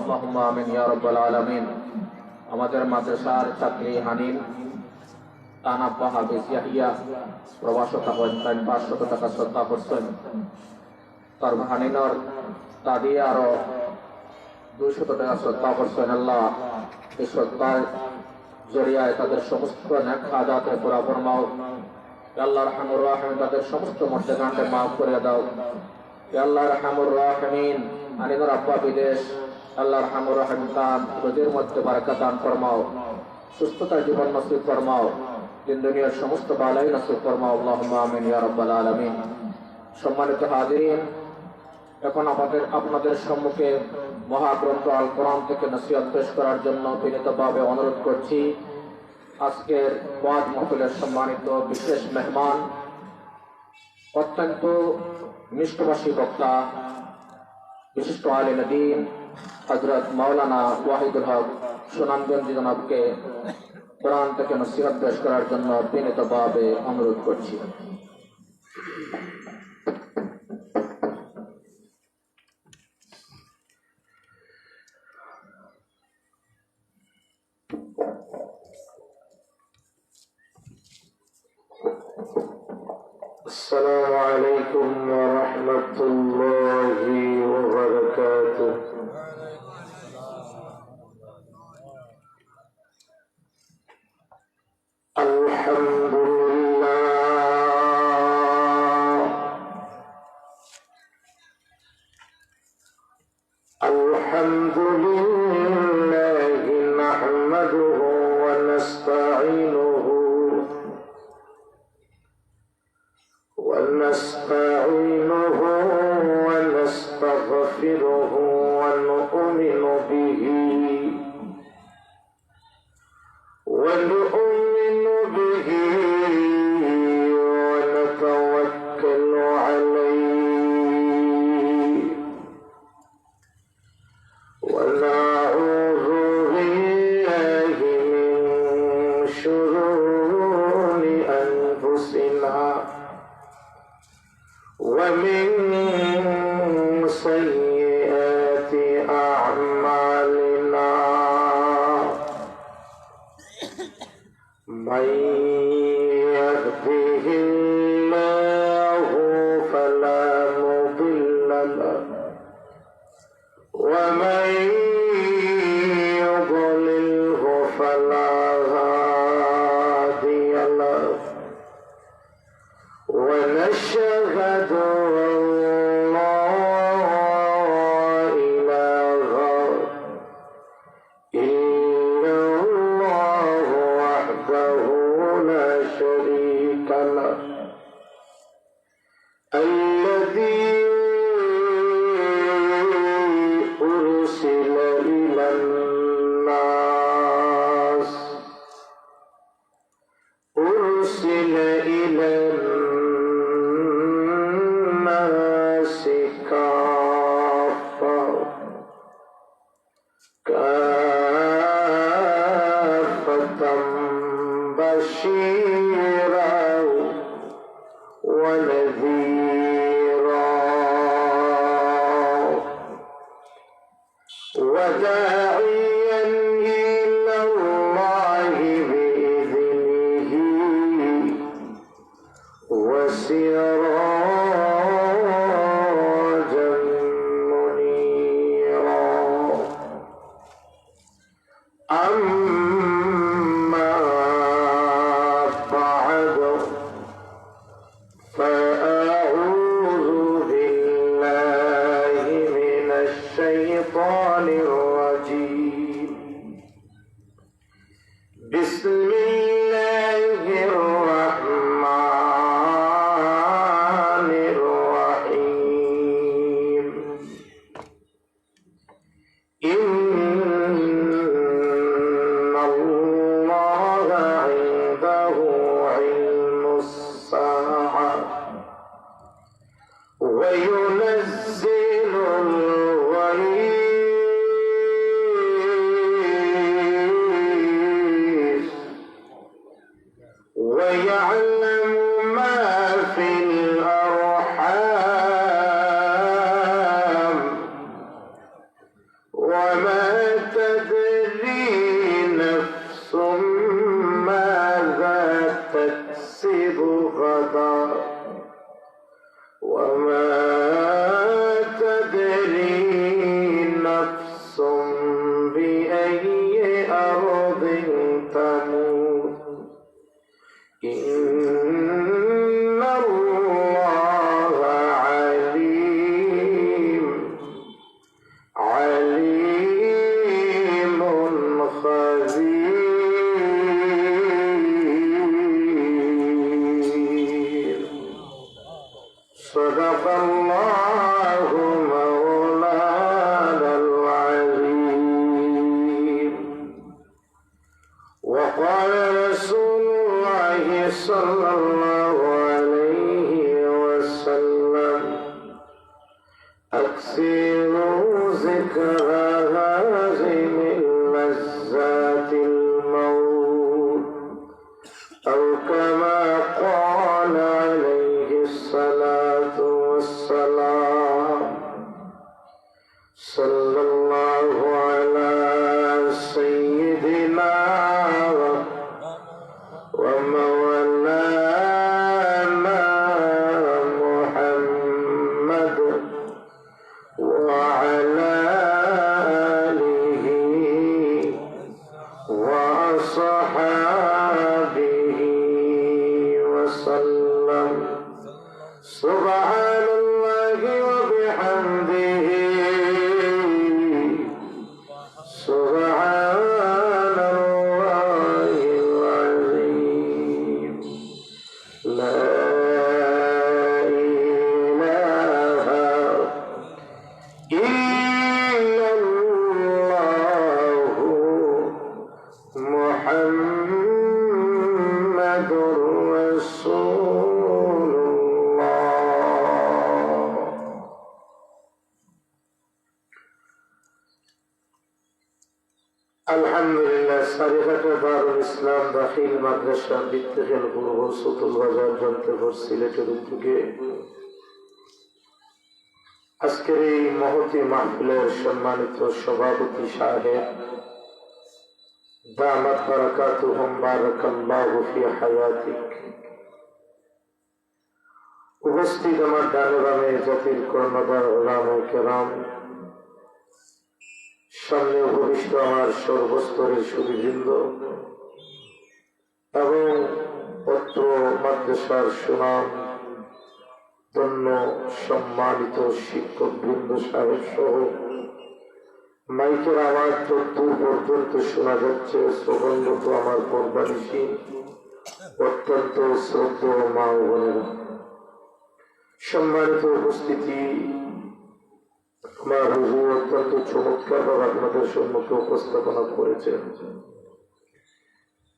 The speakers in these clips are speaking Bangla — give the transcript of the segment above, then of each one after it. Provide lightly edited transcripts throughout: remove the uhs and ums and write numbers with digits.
আল্লাহুম্মা আমিন ইয়া রাব্বাল আলামিন। আমাদের মাদ্রাসার ছাত্রী হানিন তানাব্বা হাফেজ ইয়াহিয়া প্রবাসতা হয়েছেন 500 টাকা শ্রদ্ধা করছেন। তার হানিনর দাদি আরো 200 টাকা শ্রদ্ধা করছেন। আল্লাহ এই শ্রদ্ধার জরিয়ায় তাদের সমস্ত নেক হাজাতের পুরা ফরমাও। আল্লাহ রাহমানুর রাহিম তাদের সমস্ত মর্যাদাকে মাফ করে দাও। আল্লাহ রাহমানুর রাহিমিন হানিনর আব্বা বিদেশ, আল্লাহ রাহমানুর রাহিম তার রোজের মধ্যে বারাকাত দান ফরমাও, সুস্থতার জীবন নসিব ফরমাও, দিন দুনিয়ার সমস্ত বালাই নসিব ফরমাও। আল্লাহুম্মা আমিন ইয়া রাব্বাল আলামিন। সম্মানিত হাজিরিন, এখন আপনাদের সম্মুখে মহাগ্রন্থ আল কোরআন থেকে নসিহত পেশ করার জন্য বিনীতভাবে অনুরোধ করছি আজকের ওয়াজ মাহফিলের সম্মানিত বিশেষ মেহমান, অত্যন্ত মিষ্টভাষী বক্তা, বিশিষ্ট আলেম দ্বীন হযরত মাওলানা ওয়াহিদুল হক সুনামগঞ্জি জনাবকে কোরআন থেকে নসিহত পেশ করার জন্য বিনীতভাবে অনুরোধ করছি। السلام عليكم ورحمة الله وبركاته. الحمد لله الحمد لله نحمده ونستعينه ونستغفره ونؤمن به ونتوكل عليه ونعوذ بالله من شرور أنفسنا ومن سيئات أعمالنا، من يهده الله فلا مضل له ومن يضلله فلا هادي له، ونشهد أن لا إله إلا الله وحده لا شريك له، الذي أرسل إلى الناس كافة بشيرا ونذيرا وداعيا إلى الله بإذنه وسراجا منيرا. أما بعد فأعوذ بالله من الشيطان الرجيم. بسم الله الرحمن الرحيم. إن الله عنده علم الساعة وينزل الغيث وما تدري نفس ماذا تكسب غدا وما تدري نفس بأي أرض تموت إن الله عليم خبير صدق الله مولانا العظيم وقال رسول الله صلى الله عليه وسلم أكثروا ذكر هازم لذات الموت أو كما قال عليه الصلاة والسلام صلى الله على سيدنا ومولانا محمد وعلى آله وأصحابه وسلم سبحان الله وبحمده سبحان الله العظيم لا إله إلا الله محمد رسول الله আলহামদুলিল্লাহ সারিঘাটা দারুল ইসলাম দাখিল মাদ্রাসা বিত্তেখেল পূর্ব সুতুল বাজার জন্তেপুর সিলেটের উদ্যোগে আজকের এই মহতি মাহফিলের সম্মানিত সভাপতি সাহেব দামাত বারাকাতুহুম বারাকাল্লাহু ফি হায়াতিক উপস্থিত আমার ডানে বামে জাতির কর্ণধার ওলামা কেরাম সামনে উপবিষ্ট আমার সর্বস্তরের সুধীবৃন্দ এবং পত্র মাদ্রাসার সুনাম ধন্য সম্মানিত শিক্ষক বৃন্দ সাহেব সহ মাইকের আওয়াজ দূর পর্যন্ত শোনা যাচ্ছে শ্রবণরত আমার পর্দানিশী অত্যন্ত শ্রদ্ধেয় মা ও বোনেরা, সম্মানিত উপস্থিতি, আমার হুজুর অত্যন্ত চমৎকার ভাবে আপনাদের সম্মুখে উপস্থাপনা করেছেন।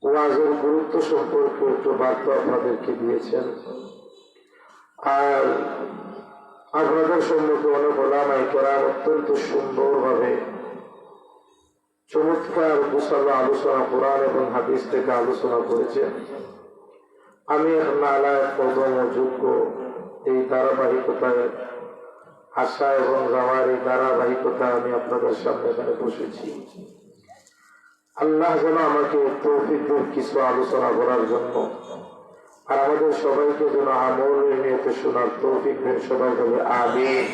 ওয়াজের গুরুত্ব সম্পর্কে একটু বার্তা আপনাদেরকে দিয়েছেন। আর আপনাদের সম্মুখে অনেক ওলামায়ে কেরাম অত্যন্ত সুন্দরভাবে চমৎকার গোছালো আলোচনা কোরআন এবং হাদিস থেকে আলোচনা করেছেন। আমি এখন আলায় প্রথম যোগ্য এই ধারাবাহিকতায় আশা এবং যাওয়ার এই ধারাবাহিকতা আমি আপনাদের সামনে এখানে বসেছি। আল্লাহ যেন আমাকে তৌফিক দেন কিছু আলোচনা করার জন্য, আর আমাদের সবাইকে যেন আমল নিয়তে শোনার তৌফিক দেন। সবাই বলে আমিন।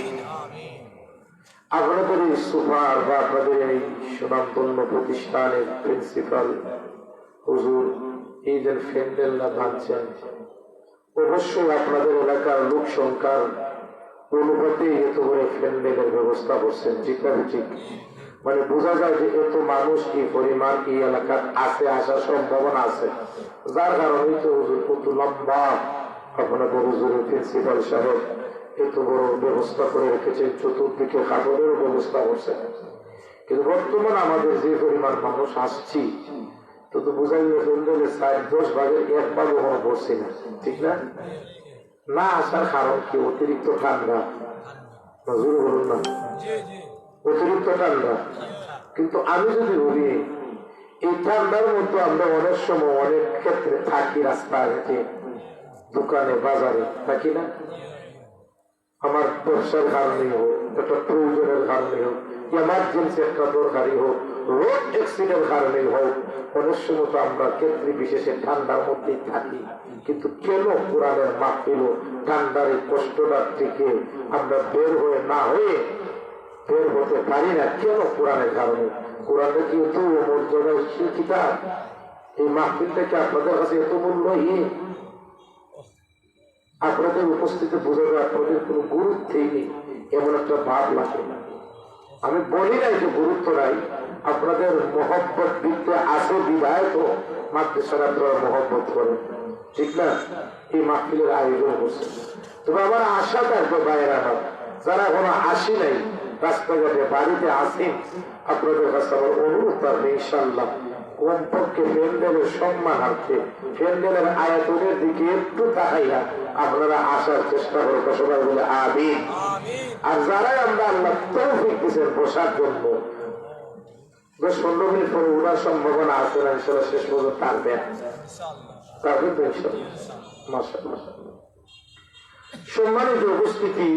আপনাদের এই সুপার বা আপনাদের এই সুনামধন্য প্রতিষ্ঠানের প্রিন্সিপাল হুজুর এই যে ফ্যান্ডেল না ভাঙছেন, অবশ্যই আপনাদের এলাকার লোক সংখ্যার অনুপাতে এত করে ফ্যান্ডেলের ব্যবস্থা করছেন। ঠিক না? ঠিক, মানে বোঝা যায় যে এত মানুষ কি পরিমাণ এই এলাকার আছে, আসার সম্ভাবনা আছে, যার কারণে তো হুজুর কত লম্বা আপনাদের হুজুরের প্রিন্সিপাল সাহেব এত বড় ব্যবস্থা করে রেখেছেন, চতুর্দিকে কাপড়েরও ব্যবস্থা করছেন। কিন্তু বর্তমান আমাদের যে পরিমাণ মানুষ আসছি, তো বোঝা গেলে ফ্যান্ডেলের 60-10 ভাগের 1 ভাগ ওখানে পড়ছি না। ঠিক না? না আসার কারণ কি? অতিরিক্ত ঠান্ডা। হুজুর বলুন না, অতিরিক্ত ঠান্ডা। কিন্তু আমি যদি বলি এই ঠান্ডার মধ্যে আমরা অনেক সময় অনেক ক্ষেত্রে থাকি, রাস্তাঘাটে, দোকানে, বাজারে থাকি না? আমার ব্যবসার কারণে হোক, একটা প্রয়োজনের কারণে হোক, এমার্জেন্সি একটা দরকারি হোক, রোড অ্যাক্সিডেন্ট কারণে হোক, অনেক সময় তো আমরা ক্ষেত্রে বিশেষে ঠান্ডার মধ্যেই থাকি, কিন্তু কেন কোরআনের মাহফিল ঠান্ডার এই কষ্টটা থেকে আমরা বের হয়ে না হয়ে বের হতে পারি না? কেন? কোরআনের কারণে। কোরআনে কি এত মর্যাদাশীল কিতাব? এই মাহফিলটাকে আপনাদের কাছে এত মূল্যহীন? আপনাদের উপস্থিতি বোঝাবে আপনাদের কোনো গুরুত্বই নেই, এমন একটা ভাব লাগে। আমি বলি নাই যে গুরুত্ব নাই, আপনাদের মহব্বত দিতে আসে বিদায় তো মাদ্রাসার আপনারা মহব্বত করেন, ঠিক না? এই মাহফিলের আয়োজন করছে। তবে আমার আশা থাকবে বাইরা যারা এখনো আসি নাই, রাস্তাঘাটে বাড়িতে আসেন, আপনাদের কাছে আমার অনুরোধ থাকবে ইনশাআল্লাহ কমপক্ষে প্যান্ডেলের সম্মানার্থে প্যান্ডেলের আয়তনের দিকে একটু তাকাইয়া আপনারা আসার চেষ্টা করবো, সবাই বলে আমিন। আর যারাই আমরা আল্লাহ তৌফিক দিয়েছেন বসার জন্য, 10-15 মিনিট পরে ওনার সম্ভাবনা আছে না ইনশাআল্লাহ শেষ পর্যন্ত থাকবেন তো ইনশাআল্লাহ। মাশাআল্লাহ। সম্মানিত উপস্থিতি,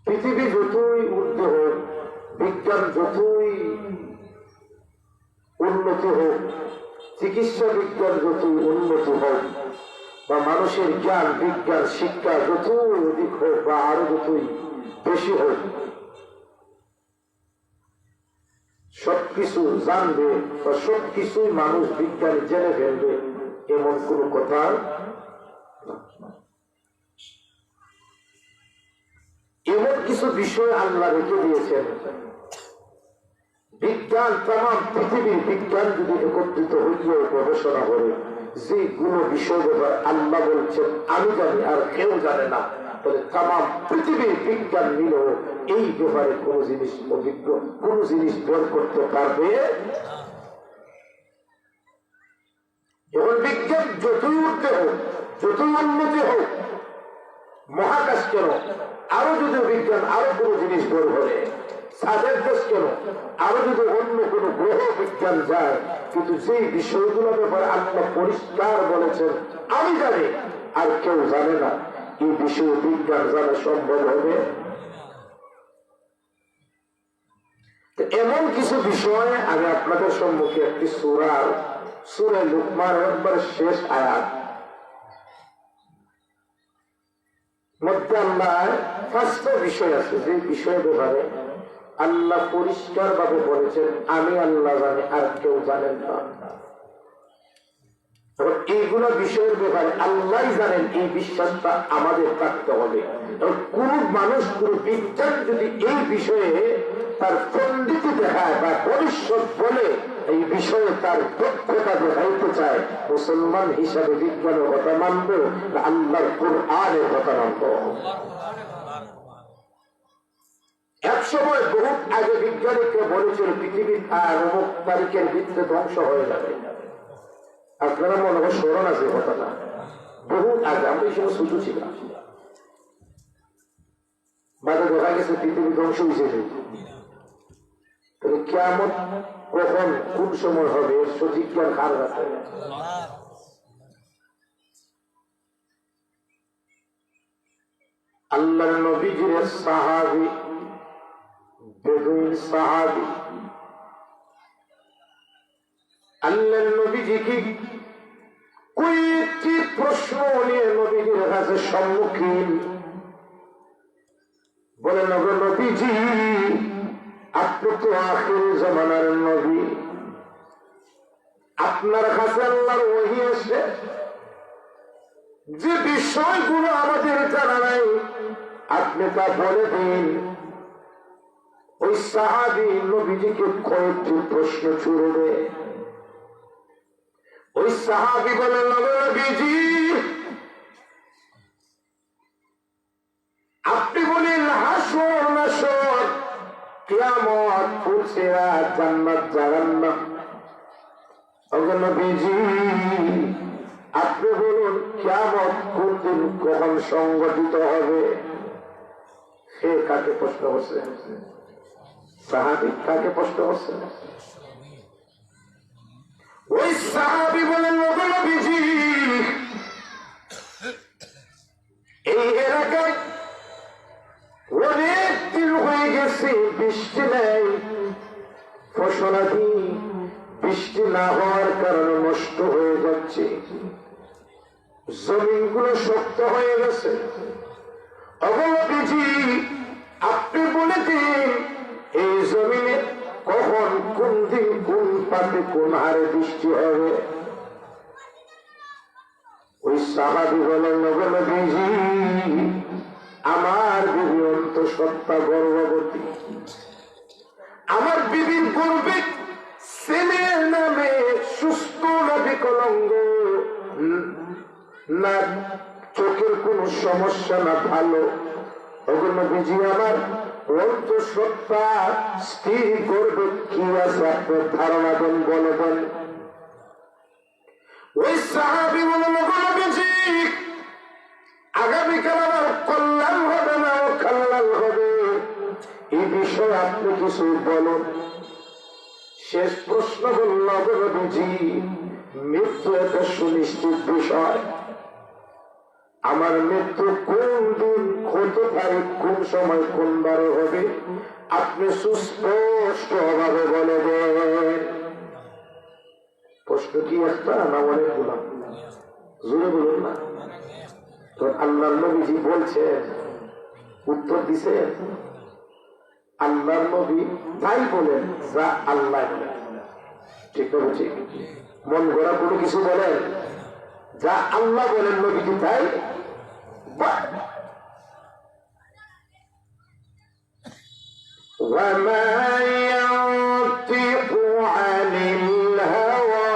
পৃথিবী যতই ঊর্ধ্বে হোক, বিজ্ঞান যতই উন্নতি হোক, চিকিৎসা বিজ্ঞান যতই উন্নতি হোক, বা মানুষের জ্ঞান বিজ্ঞান শিক্ষা যতই অধিক হোক বা আরো যতই বেশি হোক, সবকিছু জানবে বা সবকিছুই মানুষ বিজ্ঞানী জেনে ফেলবে এমন কোন কথা এমন কিছু বিষয় আল্লাহ রেখে দিয়েছেন। বিজ্ঞান তাম পৃথিবীর বিজ্ঞান যদি একত্রিত হইয়ে গবেষণা করে যেগুলো বিষয় ব্যাপার আল্লাহ বলছেন আমি জানি আর কেউ জানে না, তাহলে তাম পৃথিবীর বিজ্ঞান মিলেও এই ব্যাপারে কোন জিনিস অভিজ্ঞ কোন জিনিস বের করতে পারবে। এখন বিজ্ঞান যতই উঠতে হোক, যতই উন্নতি হোক, মহাকাশ কেন, আরো যদি বিজ্ঞান আরো কোনো জিনিস বের করে, সাদের দেশ কেন, আরো যদি অন্য কোন গ্রহ বিজ্ঞান যায়, কিন্তু যেই বিষয়গুলো ব্যাপারে আল্লাহ পরিষ্কার বলেছেন আমি জানি আর কেউ জানে না, এই বিষয়ে বিজ্ঞান জানা সম্ভব হবে। এমন কিছু বিষয়ে আমি আপনাদের সম্মুখে একটি সূরা লুকমান একবার শেষ আয়াত মধ্যে আল্লাহ 5টা বিষয় আছে, যে বিষয়ের ব্যাপারে আল্লাহ পরিষ্কার ভাবে বলেছেন আমি আল্লাহ জানি আর কেউ জানেন না। এইগুলো বিষয়ের ব্যাপারে আল্লাহ জানেন, এই বিশ্বাসটা আমাদের থাকতে হবে। কোন মানুষ কোন বিজ্ঞান যদি এই বিষয়ে তার পণ্ডিতি দেখায় বা ভবিষ্যৎ বলে এই বিষয়ে তার দক্ষতা দেখাইতে চায়, মুসলমান হিসাবে বিজ্ঞানের কথা মানবো না আল্লাহর কুরআনের কথা মানবো? এক সময় বহু আগে বিজ্ঞানীকে বলেছিল পৃথিবীর অমুক তারিখের ভিত্তিতে ধ্বংস হয়ে যাবে। আপনারা মনে হয় স্মরণ আছে কথাটা, বহু আগে, আমরা এই সময় ছোট ছিলাম, বাদে দেখা গেছে পৃথিবী ধ্বংস হয়েছে। তাহলে কিয়ামত কখন কোন সময় হবে সঠিক জ্ঞান কার কাছে? আল্লাহর নবীজির সাহাবী বেদুইন সাহাবী আল্লাহর নবীজিকে কয়েকটি প্রশ্ন নিয়ে নবীজির কাছে সম্মুখীন। বলে নবীজি আপনি তো আখির জামানার নবী, আপনার কাছে আল্লাহর ওহী এসে যে বিষয়গুলো আমাদের জানা নাই আপনি তা বলে দিন। ওই সাহাবী নবীজিকে কয়েকটি প্রশ্ন ছুড়বে। ওই সাহাবী বলেন নবীজি আপনি বলেন হাসর নাসর কিয়ামত ফুলসিরাত জান্নাত জাহান্নাম। ওগো নবীজি আপনি বলুন কিয়ামত কোন দিন কখন সংঘটিত হবে? সে কাকে প্রশ্ন করছে? সাহাবী কাকে প্রশ্ন করছে? ওই সাহাবী বলেন ওগো নবীজি এই এলাকায় অনেক জমিনে গেছে, বৃষ্টি নেই, ফসলাদি বৃষ্টি না হওয়ার কারণে নষ্ট হয়ে যাচ্ছে, জমিনগুলো শক্ত হয়ে গেছে। অবনবীজি আপনি বলে দিন এই জমিনে কখন, কোন দিন, কোন পাতে, কোন হারে বৃষ্টি হবে। ওই সাহাবী বলেন, নবীজি আমার বিবি অন্তঃসত্ত্বা গর্ভবতী, আমার বিবির গর্ভে ছেলের নামে সুস্থ না বিকলাঙ্গ, না চোখের কোন সমস্যা, না ভালো। নবীজি আমার অন্তঃসত্ত্বা স্ত্রী গর্ভে কি আছে আপনার ধারণা দেন, বলবেন। ওই সাহাবী বলেন, নবীজি আগামীকাল আমার কল্যাণ হবে না ও কল্যাণ হবে, এই বিষয়ে আপনি কিছু বলুন। শেষ প্রশ্ন বলল, নবীজি মৃত্যু একটা সুনিশ্চিত বিষয়, আমার মৃত্যু কোন দিন হতে পারে, কোন সময়, কোন বারে হবে, আপনি সুস্পষ্ট ভাবে বলে দেন। প্রশ্ন কি একটা না অনেকগুলো? জোরে বলুন না। তো আল্লাহর নবীজি বলছেন, উত্তর দিছে আল্লাহর নবী তাই বলেন যা আল্লাহ বলেন। ঠিক না? ঠিক। মন গড়া কোনো কিছু বলেন, যা আল্লাহ বলেন নবীজি তাই। وما ينطق عن الهوى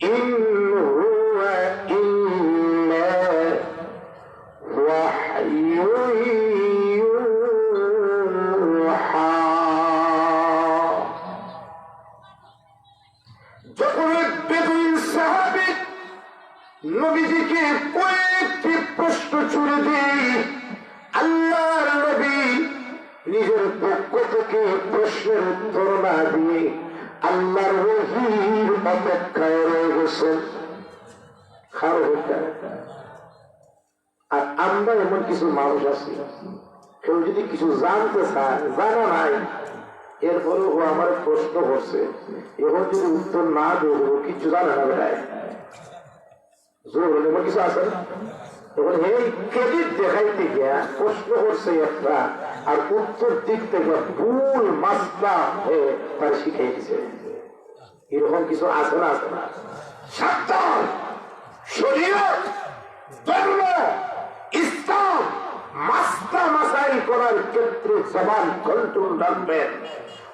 إن هو إلا وحي يوحى। যখন এক বেদুইন সাহাবী নবীজিকে কয়েকটি প্রশ্ন ছুড়ে দেয়, আল্লাহর নবী নিজের পক্ষ থেকে প্রশ্নের উত্তর না দিয়ে আল্লাহর ওহীর অপেক্ষায় রয়ে গেছেন। আর আমরা এমন কিছু মানুষ আছি, কেউ যদি কিছু জানতে চায়, জানা নাই, এরপরে ও আমার প্রশ্ন করছে, এখন যদি উত্তর না দেবো কিছু জানে না বেড়ায়, জোর এমন কিছু আছে না? তখন এই ক্রেডিট দেখাইতে গিয়া প্রশ্ন করছে একটা, আর উত্তর দিক থেকে ভুল মাসলা হয়ে তার শিখাই দিছে। এরকম কিছু আছে না? আছে না? সাবধান! শরীয়ত, ধর্ম, ইসলাম মাসলা মাসাইল করার ক্ষেত্রে জবান কন্ট্রোল রাখবেন।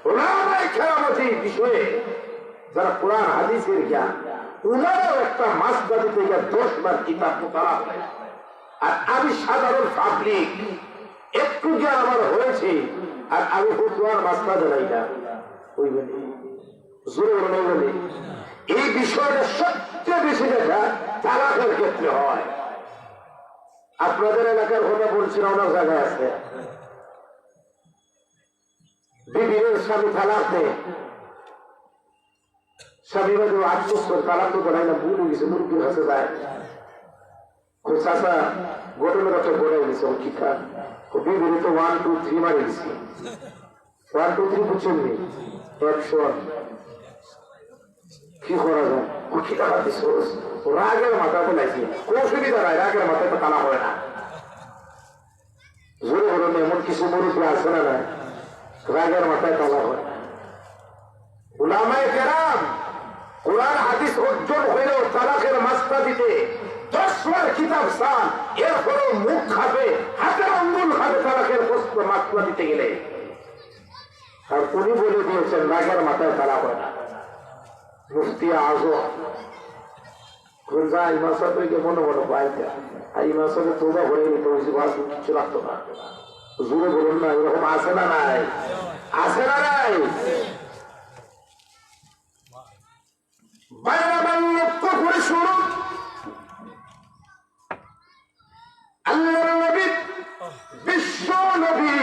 ওলামায়ে কেরামত এই বিষয়ে যারা কোরআন হাদিসের জ্ঞান, উনারাও একটা মাসলা দিতে গিয়ে 10 বার কিতাব মোতালা করে। আর আমি সাধারণ পাবলিক, একটু জ্ঞান আমার হয়েছে, আর আমি ফতোয়ার মাসলা জানাই না। ওই বলে জোরে বলে বলে এই বিষয়টা সবচেয়ে বেশি দেখা তালাকের ক্ষেত্রে হয়। আপনাদের এলাকার কথা বলছি না, অনেক জায়গায় আছে বিবির স্বামী তালাক দেয়, স্বামী বাদে আফসোস করে তালাক তো করাই না, ভুল হয়ে গেছে, মুরব্বীর কাছে যায়, চাষা ঘটনাটা তো ঘটাই গেছে, ও কি খান বিবির তো 1 2 3 মারে গেছি। 1 2 3 বুঝছেননি? অ্যাকশন কি করা যায়? ও কি টাকা দিস, রাগের মাথাতে লাগছে, কোন সুবিধা নাই, রাগের মাথায় তো টানা হয় না। জোরে বলুন, এমন কিছু মুরব্বী আছে না? নাই, রাগের মাথায় টানা হয় না। উলামায়ে কেরাম কোরআন হাদিস অর্জন হইলেও তালাকের মাসলা দিতে 10 বার কিতাব চান, এরপরেও মুখ খাবে, হাতের আঙ্গুল খাবে তালাকের প্রশ্ন মাসলা দিতে গেলে। আর উনি বলে দিয়েছেন রাগের মাথায় তালাক হয় না। মুফতি আজম এই মাসা তো মনে মনে পাইতে, এই মাসাকে তোবা হয়ে নিত, কিছু লাগতো না। জোরে বলুন না, এরকম আছে না? নাই? আছে না? নাই? বাইরাবান লক্ষ্য করে শুনুন, আল্লাহর নবী, বিশ্ব নবী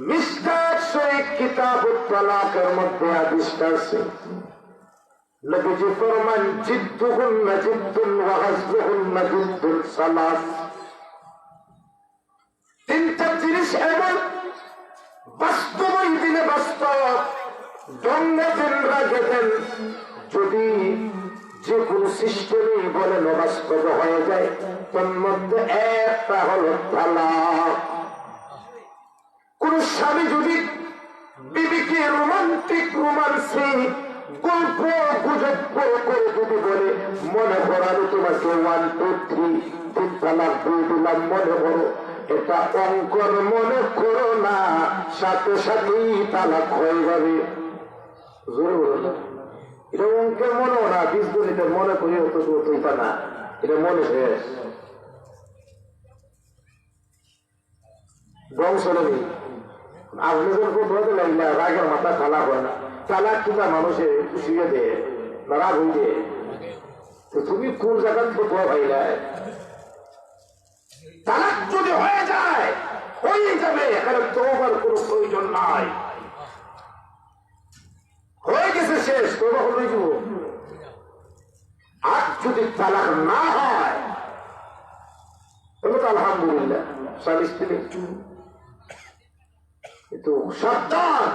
মিশকাত শরীফ কিতাবুত তালাকের মধ্যে হাদিসটা আছে। নবীজি ফরমান, জিদ্দুহুন্না জিদ্দুন ওয়া হাজলুহুন্না জিদ্দুন সালাস। দঙ্গা দেন, রাগে দেন, যদি যে কোনো সিস্টেমে বলে বাস্তব হয়ে যায়, তার মধ্যে একটা হলো তালাক। কোন স্বামী যদি বিবিকে রোমান্সে গল্প গুজব করে যদি বলে, মনে করো আমি তোমাকে 1 2 3 3 তালাক দিয়ে দিলাম, মনে করো, এটা অঙ্কর মনে করো না, সাথে সাথেই তালাক হয়ে যাবে। জোরে বলো না, এটা অঙ্কের মনে না, বীজগণিতের মনে করি এটা না, এটা মনে শেষ ধ্বংস নেই। আপনি যখন বলতে লাগলে রাগের মাথা তালাক হয় না, তালাক কিনা মানুষে শুয়ে দেয় না, রাগ হয়ে যায়। তো তুমি কোন জায়গায় ফটোয়া পাইলে? তালাক যদি হয়ে যায় হয়ে যাবে, এখানে তোমার কোনো প্রয়োজন নাই, হয়ে গেছে, শেষ, তোবা হয়ে যাব। আর যদি তালাক না হয় তবে তো আলহামদুলিল্লাহ, স্বামী স্ত্রী কিন্তু সাবধান,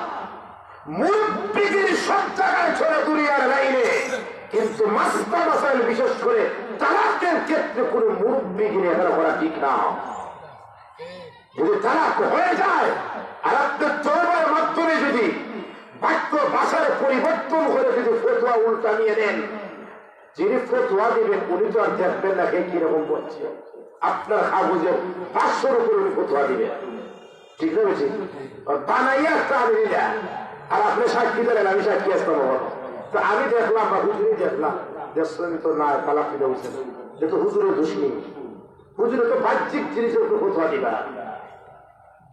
মুরব্বিগির সব জায়গায় চলে দুনিয়ার লাইনে, কিন্তু মাসলা মাসাইল বিশেষ করে তালাকের ক্ষেত্রে কোন মুরব্বিগিরি এখানে করা ঠিক না। যদি তালাক হয়ে যায় আর আপনার তওবার মাধ্যমে যদি বাক্য ভাষার পরিবর্তন করে যদি ফতোয়া উল্টা নিয়ে নেন, যিনি ফতোয়া দিবেন উনি তো আর দেখবেন না কে কিরকম বলছে, আপনার কাগজে 500 উপরে উনি ফতোয়া দিবেন, ঠিক না বেশি বানাইয়া একটা আমি নিলাম, আর আপনি সাক্ষী দেন, আমি সাক্ষী আসতাম। তো আমি দেখলাম বা হুজুরে দেখলাম, দেশপ্রেমী তো না, তালাক দিতে হয়েছে, যেহেতু হুজুরের দোষ নেই, হুজুরে তো বাহ্যিক জিনিসের উপর ফতোয়া দিবা।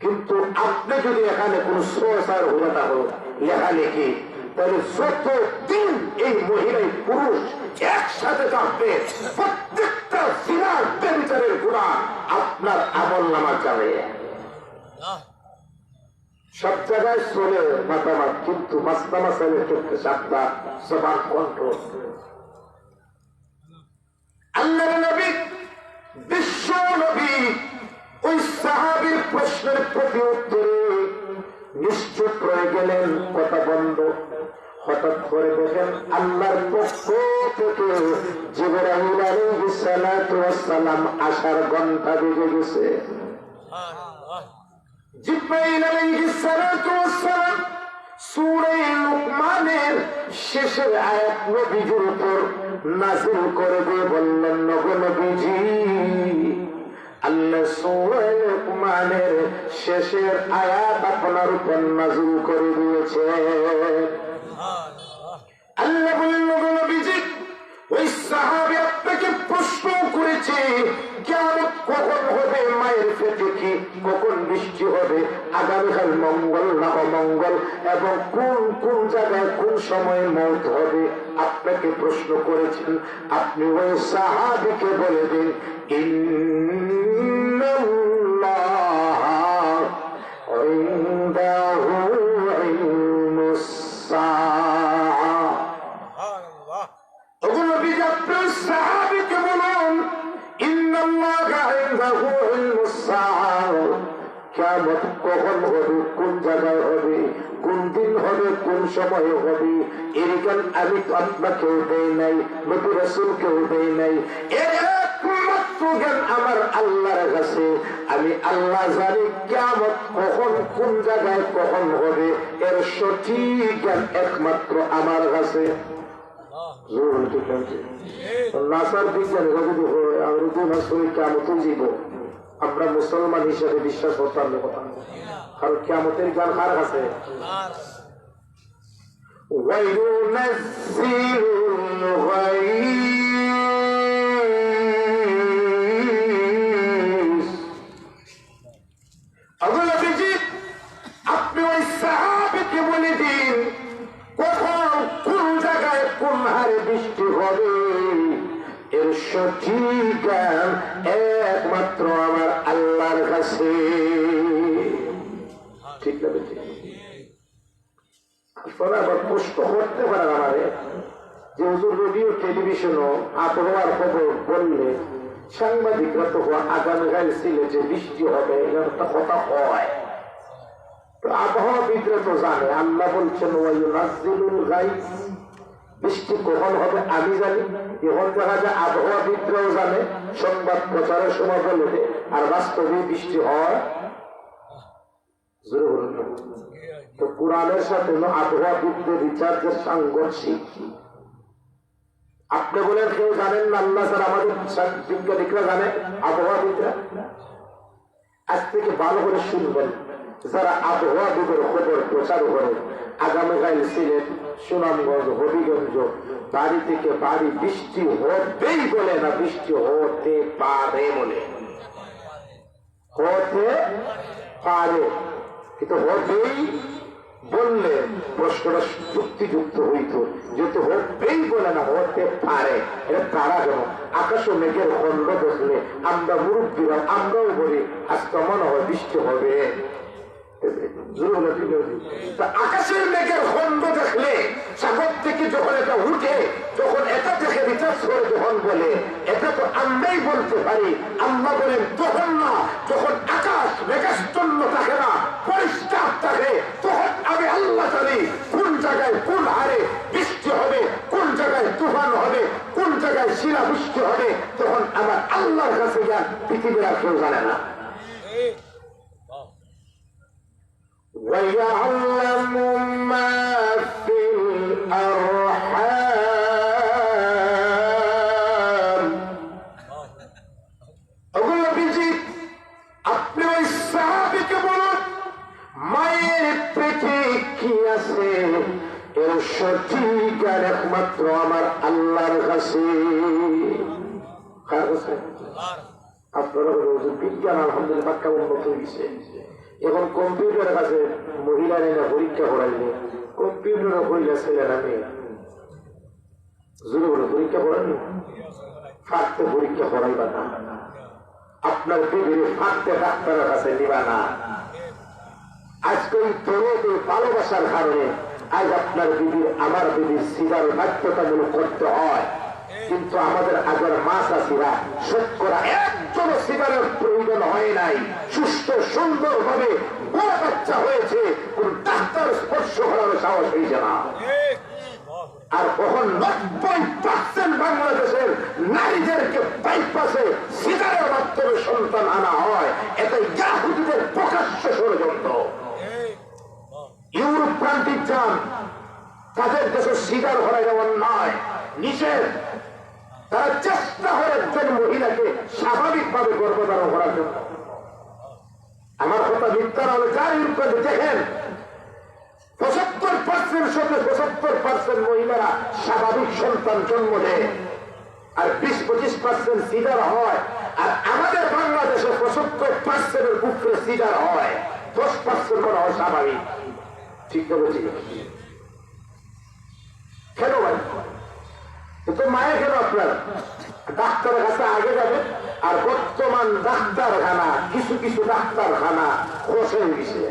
কিন্তু আপনি যদি এখানে কোন সোসার হইয়াটা হল লেখালেখি, তাহলে যত দিন এই মহিলাই পুরুষ একসাথে থাকবে, প্রত্যেকটা জিনার বেবিচারের গুনাহ আপনার আমল নামা যাবে। সব জায়গায় চলে মাতামাত, কিন্তু মাসলা মাসাইলের ক্ষেত্রে সাবধান, জবান কন্ট্রোল। আল্লাহর নবী, বিশ্ব নবী ওই সাহাবীর প্রশ্নের প্রতি উত্তরে নিশ্চুপ রয়ে গেলেন, কথা বন্ধ। হঠাৎ করে দেখেন আল্লাহর পক্ষ থেকে জিবরাইল আলাইহিস সালাতু ওয়াস সালাম আসার ঘন্টা বেজে গেছে। জিবরাইল আলাইহিস সালাতু ওয়াস সালাম সূরা লুকমানের শেষের আয়াত নবীর উপর নাযিল করে দিয়ে বললেন, নবীজি, আল্লাহ সূরা লুকমানের শেষের আয়াত আপনার উপর নাযিল করে দিয়েছে। আল্লাহ বললেন, নবীজি, ওই সাহাবী আপনাকে প্রশ্ন করেছে কিয়ামত কখন হবে, মায়ের পেটে কি কখন বৃষ্টি হবে, আগামীকাল মঙ্গল না অমঙ্গল, এবং কোন কোন জায়গায় কোন সময় মওত হবে, আপনাকে প্রশ্ন করেছেন। আপনি ওই সাহাবীকে বলে দিন, ইন্নাল্লাহ ইনদাহু ইলমুস সাআ। আপনার সাহাবীকে বলুন, ইন্নাল্লাহা ইনদাহু ইলমুস সাআ, কিয়ামত কখন হবে, কোন জায়গায় হবে, কোন দিন হবে, কোন সময় হবে, এর জ্ঞান আমি তো আপনাকেও দেই নাই, নবী রাসূলকেও দেই নাই, এর একমাত্র জ্ঞান আমার আল্লাহর কাছে। আমি আল্লাহ জানি কিয়ামত কখন, কোন জায়গায় কখন হবে, এর সঠিক জ্ঞান একমাত্র আমার কাছে। নাসার বিজ্ঞানীরা যদি হয় আমরা 2 মাস পরে কিয়ামতে যাব, আমরা মুসলমান হিসেবে বিশ্বাস করতাম না, কথা, কারণ কিয়ামতের জ্ঞান কার কাছে? আপনি ওই সাহাবীকে বলে দিন কখন কোন জায়গায় কোন হারে বৃষ্টি হবে, এর সঠিক জ্ঞান একমাত্র আমার আল্লাহর কাছে। ঠিক না? আপনারা আবার প্রশ্ন করতে পারেন আমারে যে হুজুর রেডিও টেলিভিশনও আবহাওয়ার খবর বললে সাংবাদিকরা তো আগামীকাল সিলেটে বৃষ্টি হবে, এটা একটা কথা হয়, তো আবহাওয়াবিদরা তো জানে, আল্লাহ বলছেন ওয়ায়ুনাজ্জিলুল গায়স, বৃষ্টি কখন হবে আমি জানি। এখন দেখা যায় আবহাওয়াবিদরাও জানে, সংবাদ প্রচারের সময় বলে দেয়, আর বাস্তবে বৃষ্টি হয়। জোরে বলুন না। তো কোরআনের সাথে আবহাওয়াবিদদের রিচার্জের সাংঘর্ষিক। আপনি বলেন কেউ জানেন না, আল্লাহ স্যার আমাদের বিজ্ঞানিকরা জানে, আবহাওয়াবিদরা। আজ থেকে ভালো করে শুনবেন, যারা আবহাওয়াবিদের খবর প্রচার করে, আগামীকাল সিলেট, সুনামগঞ্জ, হবিগঞ্জ, বাড়ি থেকে বাড়ি বৃষ্টি হতেই বলে না, বৃষ্টি হতে পারে বলে, হতে পারে, কিন্তু হতেই বললে প্রশ্নটা যুক্তিযুক্ত হইত, যেহেতু হতেই বলে না, হতে পারে। এটা তারা যেন আকাশ মেঘের খন্ড দেখলে আমরা মুরব্বীরা আমরাও বলি আজকে মনে হয় বৃষ্টি হবে। আকাশের মেঘের খন্ড দেখলে সাগর থেকে যখন এটা উঠে, যখন এটা দেখে রিচার্জ করে যখন বলে, এটা তো আমরাই বলতে পারি। আল্লাহ বলেন তখন না, যখন আকাশ মেঘাচ্ছন্ন থাকে না, পরিষ্কার থাকে, তখন আমি আল্লাহ জানি কোন জায়গায় কোন হারে বৃষ্টি হবে, কোন জায়গায় তুফান হবে, কোন জায়গায় শিলা বৃষ্টি হবে, তখন আমার আল্লাহর কাছে যান, পৃথিবীর আর কেউ জানে না। وَيَعْلَمُ مَا فِي الْأَرْحَامِ। ওগুলো বিজি, আপনি ওই সাহাবীকে বলুন, মায়ের পেটে কি আছে এর সঠিক আর একমাত্র আমার আল্লাহর কাছে। আপনারা বিজ্ঞান আলহামদুলিল্লাহ কেমন উন্নত হয়েছে। এখন কম্পিউটারের কাছে মহিলারা না পরীক্ষা করাইলে, কম্পিউটারে হইলে ছেলেরা মেয়ে জোরে বলে পরীক্ষা করাইনি, ফাঁকতে পরীক্ষা করাইবা না। আপনার বিবির ফাঁকতে ডাক্তারের কাছে নিবা না। আজকে এই দরদে ভালোবাসার কারণে আজ আপনার বিবির আমার বিবির সিগার বাধ্যতামূলক করতে হয়, কিন্তু আমাদের আগের মা চাষিরা শতকরা একজন সিগারের প্রয়োজন হয় নাই, সুস্থ সুন্দর ভাবে বড় বাচ্চা হয়েছে, কোন ডাক্তার স্পর্শ করার সাহস হয়েছে না। আর কখন 90% বাংলাদেশের নারীদেরকে বাইপাসে সিগারের মাধ্যমে সন্তান আনা হয়, এটা ইয়াহুদীদের প্রকাশ্য ষড়যন্ত্র। ইউরোপ প্রান্তিক যান, তাদের দেশে সিগার হরাই দেওয়ার নয়, নিষেধ। তারা চেষ্টা করে একজন মহিলাকে স্বাভাবিকভাবে গর্ভধারণ করার জন্য। আমার কথা মিথ্যা হলে যার ইউরোপে দেখেন 75% সাথে 75% মহিলারা স্বাভাবিক সন্তান জন্ম দেয়, আর 20-25% সিগার হয়। আর আমাদের বাংলাদেশে 75% উপরে সিগার হয়, 10% মনে হয় স্বাভাবিক। ঠিক তো বলছি কেন ভাই? তো মায়ে কেন আপনার ডাক্তারের কাছে আগে যাবে? আর বর্তমান ডাক্তারখানা, কিছু কিছু ডাক্তারখানা খসে গেছে,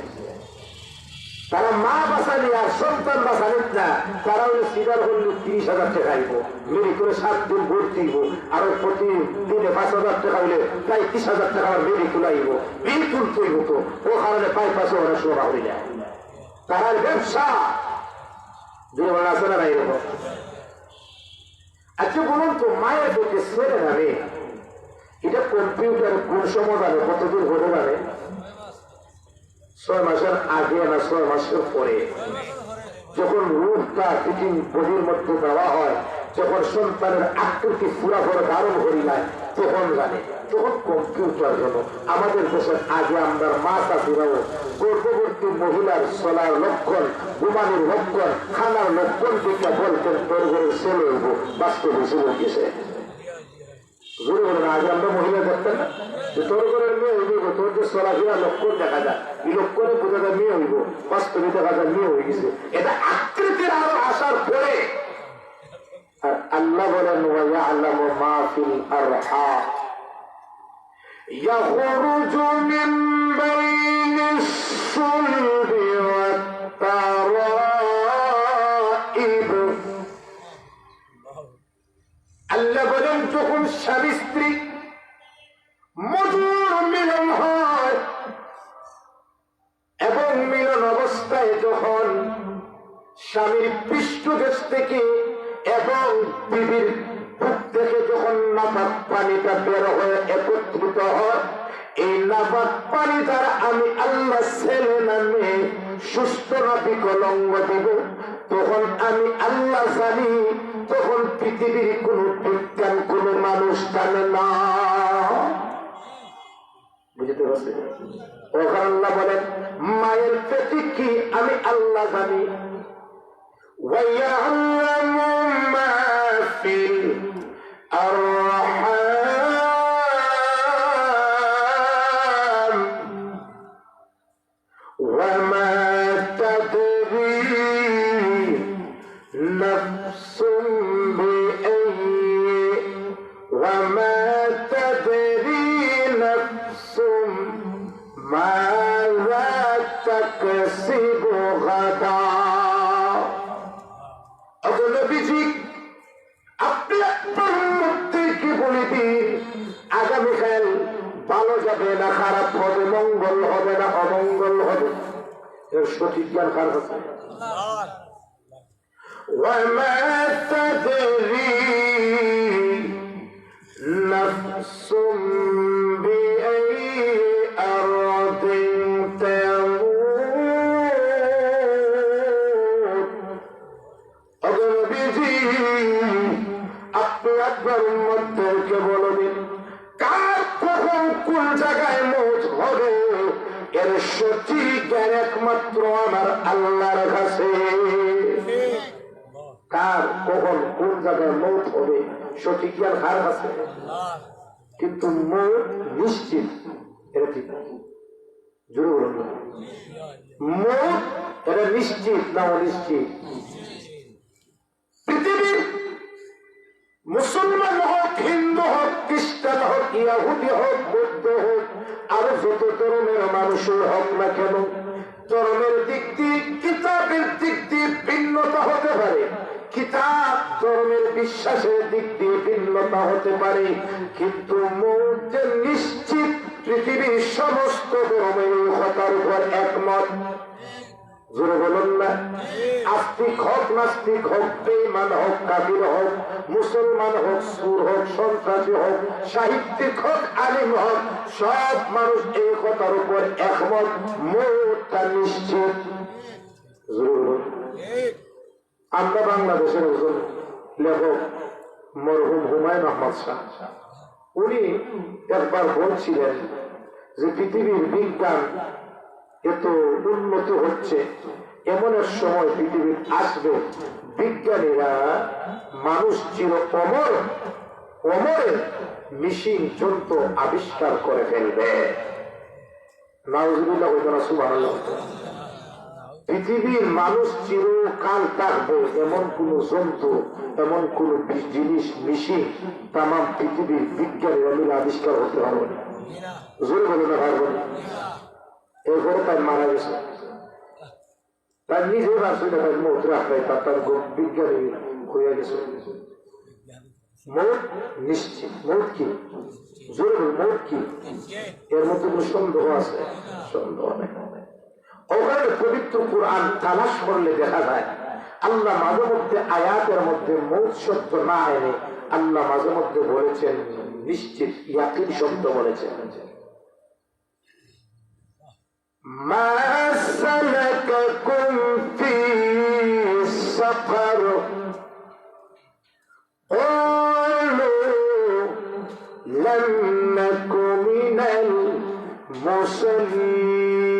তারা মা বাঁচানি আর সন্তান বাঁচানি না। তারা হলে সিগার করলে 30,000 টাকা আইব, মেডিকেলে 7 দিন ভর্তি হইব, আর প্রতি দিনে 5,000 টাকা হইলে প্রায় 30,000 টাকা আমার মেডিকেল আইব, বিল তুলতে হইব। তো ও কারণে বাইপাসে ওরা শোভা হয়ে যায়। তারা ব্যবসা জীবন আছে না এরকম। আচ্ছা বলুন তো, মায়ের বুকে ছেড়ে যাবে, এটা কম্পিউটার কোন সমাধানে কতদূর হতে পারে? 6 মাসের আগে না 6 মাসের পরে, যখন রূপটা ফিটিং বডির মধ্যে দেওয়া হয়, যখন সন্তানের আকৃতি পুরা করে ধারণ করি নাই, তখন জানে, তখন কম্পিউটার জন্য। আমাদের দেশের আগে আমরা মা চাষিরাও গর্ভবতী মহিলার চলার লক্ষণ, ঘুমানোর লক্ষণ, খানার লক্ষণ দিকে বলতেন তোর ঘরে ছেলে হইব, বাস্তবে ছেলে গেছে। জোরে বলেন, আগে আমরা মহিলা দেখতেন না যে তোর ঘরের মেয়ে হইব, তোর যে চলাফেরা লক্ষণ দেখা যায়, এই লক্ষণে বোঝা যায় মেয়ে হইব, বাস্তবে দেখা যায় মেয়ে হয়ে গেছে। এটা আকৃতির আরো আসার পরে। আর আল্লাহ বলেন ওয়ায়ালামু মা ফিল আরহাম ইয়াখরুজু মিন বাইনিস সুলবি ওয়াত তারাইব। আল্লাহ বলেন যখন স্বামী স্ত্রী মধুর মিলন হয় এবং মিলন অবস্থায় যখন স্বামীর পৃষ্ঠদেশ থেকে এবং বিবির বুক থেকে যখন নাপাক পানিটা বের হয়ে একত্রিত হয়, এই নাপাক পানি দ্বারা আমি আল্লাহ ছেলে না মেয়ে, সুস্থ না বিকলঙ্গ দিব, তখন আমি আল্লাহ জানি, তখন পৃথিবীর কোন বিজ্ঞান কোন মানুষ জানে না। বুঝতে পারছি? ওখানে আল্লাহ বলেন মায়ের পেটে কি আমি আল্লাহ জানি। وَيَعْلَمُ مَا فِي الْأَرْحَامِ وَمَا تَدْرِي نَفْسٌ بِأَيِّ وَمَا تَدْرِي نَفْسٌ مَاذَا تَكْسِبُ غَدًا। আপনি আপনার মধ্যে বলে দিন আগামীকাল ভালো যাবে না খারাপ হবে, মঙ্গল হবে না অমঙ্গল হবে, এর সঠিক জ্ঞান কার কাছে? وَمَا تَدْرِي نَفْسٌ بِأَيِّ أَرْضٍ تَمُوتُ। আপনি আপনার উম্মতদেরকে বলবেন কার কখন কোন জায়গায় মৌত হবে, এর সঠিক জ্ঞান একমাত্র আমার আল্লাহর কাছে। কার কখন কোন জায়গায় মৌত হবে সঠিক জ্ঞান কার কাছে? কিন্তু মৌত নিশ্চিত, এটা ঠিক জোরে বলুন না। মৌত এটা নিশ্চিত না অনিশ্চিত? পৃথিবীর মুসলমান হোক, হিন্দু হোক, খ্রিস্টান হোক, ইয়াহুদি হোক, বৌদ্ধ হোক, আর যত ধর্মের মানুষের হোক না কেন, ধর্মের দিক দিয়ে কিতাবের দিক দিয়ে ভিন্নতা হতে পারে, কিতাব ধর্মের বিশ্বাসের দিক দিয়ে ভিন্নতা হতে পারে, কিন্তু মৌত নিশ্চিত পৃথিবীর সমস্ত ধর্মের কথার উপর একমত। জোরে বলুন না। আস্তিক হোক, নাস্তিক হোক, বেঈমান হোক, কাফির হোক, মুসলমান হোক, সুর হোক, সন্ত্রাসী হোক, সাহিত্যিক হোক, আলিম হোক, সব মানুষ এই কথার উপর একমত, মৌতটা নিশ্চিত। জোরে বলুন। আমরা বাংলাদেশের একজন লেখক মরহুম হুমায়ুন আহমদ শাহ, উনি একবার বলছিলেন যে পৃথিবীর বিজ্ঞান এত উন্নত হচ্ছে, এমন এক সময় পৃথিবীর আসবে বিজ্ঞানীরা মানুষ চির অমরের মেশিন যন্ত্র আবিষ্কার করে ফেলবে। নাউজুবিল্লাহ ওয়া সুবহানাল্লাহ। পৃথিবীর মানুষ চিরকাল থাকবে এমন কোন যন্ত্র, এমন কোন জিনিস, মেশিন তাম পৃথিবীর বিজ্ঞানীরা মিলে আবিষ্কার হতে হবে না। জোরে বলে না পারবো না। এরপরে তার মারা গেছে, তার নিজের আসলে তার মৌত রাখবে, তার বিজ্ঞানী হয়ে গেছে। মৌত নিশ্চিত। মৌত কি? জোরে বল, মৌত কি? এর মধ্যে কোন সন্দেহ আছে? সন্দেহ নেই। ওখানে পবিত্র কুরআন তালাশ করলে দেখা যায় আল্লাহ মাঝে মধ্যে আয়াতের মধ্যে মৌত শব্দ না এনে আল্লাহ মাঝে মধ্যে বলেছেন নিশ্চিত, ইয়াকিন শব্দ বলেছেন। মা সালাকাকুম ফি সাকার ক্বালু লাম নাকু মিনাল মুসাল্লিন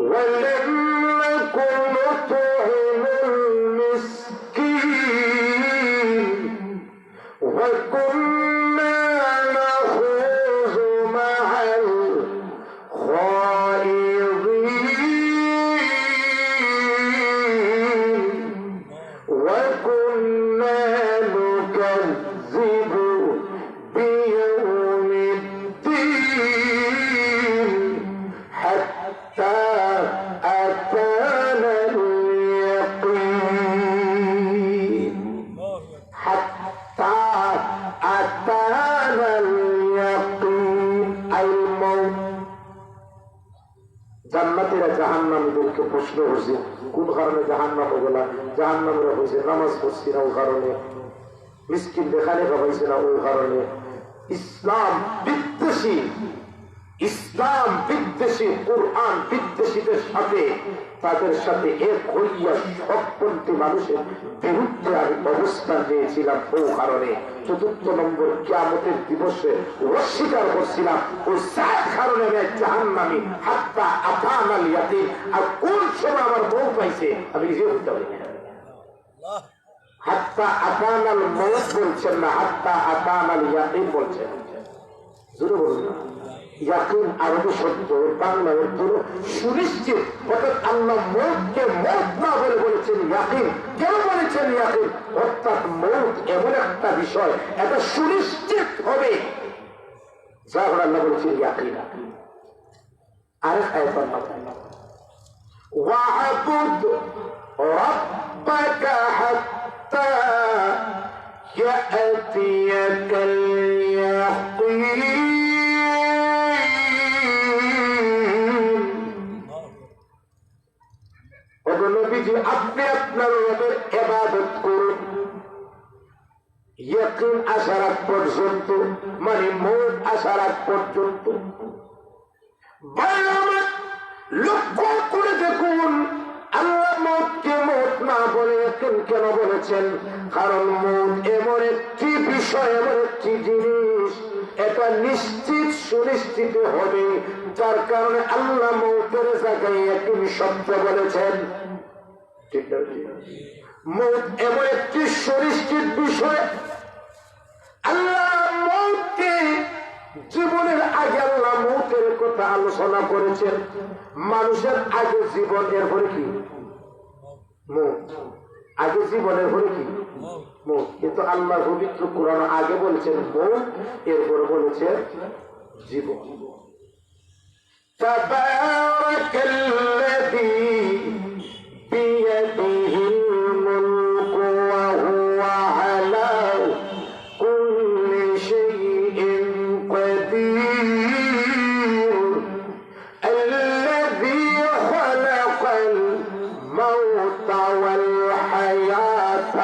ওয়া লাম নাকু নুত'imul মিসকিন ওয়া কুন্না নাখুযু মা'আল খায়িদিন ওয়া কুন্না নুকাযযিবু বিয়াউমিদ্দিন হাত্তা আতানাল ইয়াকিন। হাত্তা জাহান্নামীদেরকে প্রশ্ন করছে কোন কারণে জাহান্নামে গেলা? জাহান্নামীরা হয়েছে নামাজ পড়ছি না ও কারণে, মিসকিন দেখানে খাবাইছে না ও কারণে। ইসলাম বিদ্বেষী, ইসলাম বিদ্বেষী, কোরআন বিদ্বেষীদের সাথে তাদের সাথে এক হইয়া সবপন্থী মানুষের বিরুদ্ধে আমি অবস্থান নিয়েছিলাম ও কারণে। চতুর্থ নম্বর কিয়ামতের দিবসে অস্বীকার করছিলাম ও যার কারণে আমি জাহান্নামী। হাত্তা আতানাল ইয়াকিন। আর কোন সময় আমার বউ পাইছে আমি নিজে বলতে পারি না। হাত্তা আতানাল মউত বলছেন না, হাত্তা আতানাল ইয়াকিন বলছেন। জোরে বলুন না। ইয়াকিন আরবি শব্দ, বাংলা অর্থ সুনিশ্চিত। অর্থাৎ আল্লাহ মউতকে মউত না বলে বলেছেন ইয়াকিন। কেন বলেছেন ইয়াকিন? অর্থাৎ মউত এমন একটা বিষয়, এটা সুনিশ্চিত হবে, যা আল্লাহ বলেছেন ইয়াকিন। আরেক আয়াত ওয়া'বুদ রাব্বাকা হাত্তা ইয়াতিয়াকাল ইয়াকিন। আপনি আপনার রবের ইবাদত করুন ইয়াকিন আসার আগ পর্যন্ত, মানে মউত আসার আগ পর্যন্ত। লক্ষ্য করে দেখুন আল্লাহ মউতকে মউত না বলে ইয়াকিন কেন বলেছেন? কারণ মউত এমন একটি বিষয়, এমন একটি জিনিস, এটা নিশ্চিত সুনিশ্চিত হবে, যার কারণে আল্লাহ মউতের জায়গায় ইয়াকিন শব্দ বলেছেন। মউত এমন একটি সুনিশ্চিত বিষয়। আল্লাহ মউতকে জীবনের আগে আল্লাহ মউতের কথা আলোচনা করেছেন। মানুষের আগে জীবন, এরপরে কি মউত। আগে জীবনের পরে কি মউত। কিন্তু আল্লাহ পবিত্র কোরআন আগে বলেছেন মউত, এরপরে বলেছেন জীবন। তাবারাকাল্লাযী بيده الملك وهو على كل شيء قدير الذي خلق الموت والحياة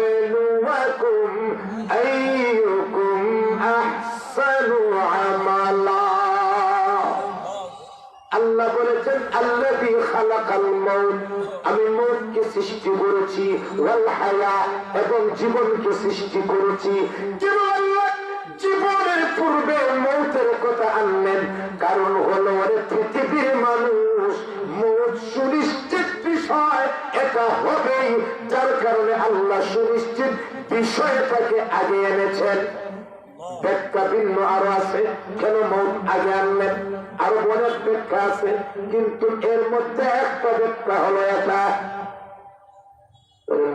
ليبلوكم أيكم أحسن عملا। আল্লাহ বলেছেন আল্লাযী খালাকাল মাউত, আমি মউতকে সৃষ্টি করেছি, ওয়াল হায়া, এবং জীবনকে সৃষ্টি করেছি। কেন আল্লাহ জীবনের পূর্বে মউতের কথা আনলেন? কারণ হলো ওরে পৃথিবীর মানুষ মউত সুনিশ্চিত বিষয়, এটা হবেই, যার কারণে আল্লাহ সুনিশ্চিত বিষয়টাকে আগে এনেছেন। ব্যাখ্যা ভিন্ন আরো আছে কেন মউত আগে আনলেন, আরো অনেক ব্যাখ্যা আছে, কিন্তু এর মধ্যে একটা ব্যাখ্যা হলো এটা।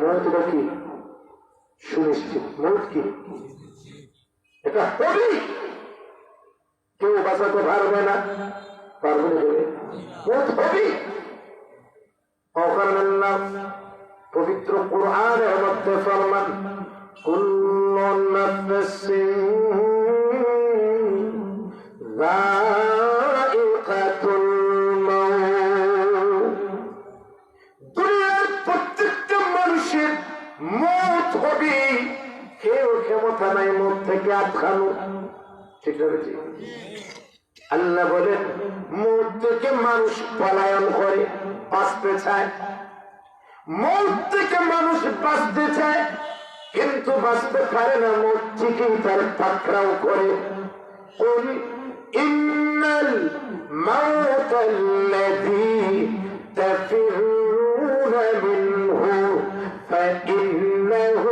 মউতটা কি সুনিশ্চিত? মউত কি এটা হবেই, কেউ বাঁচাতে পারবে না, পারবে না, মউত হবেই। পবিত্র কোরআনের মধ্যে ফরমান কুল্লু নাফসিন যায়িকাতুল মাউত, দুনিয়ার প্রত্যেকটা মানুষের মউত হবে, কেউ ক্ষমতা নাই মউত থেকে আটকানো। ঠিক আছে? আল্লাহ বলেন মউত থেকে মানুষ পলায়ন করে, বাঁচতে চায়। মউত থেকে মানুষ বাঁচতে চায় কিন্তু বাঁচতে পারে না, মউত থেকেই তার পাকড়াও করে। قل إن الموت الذي تفرون منه فإنه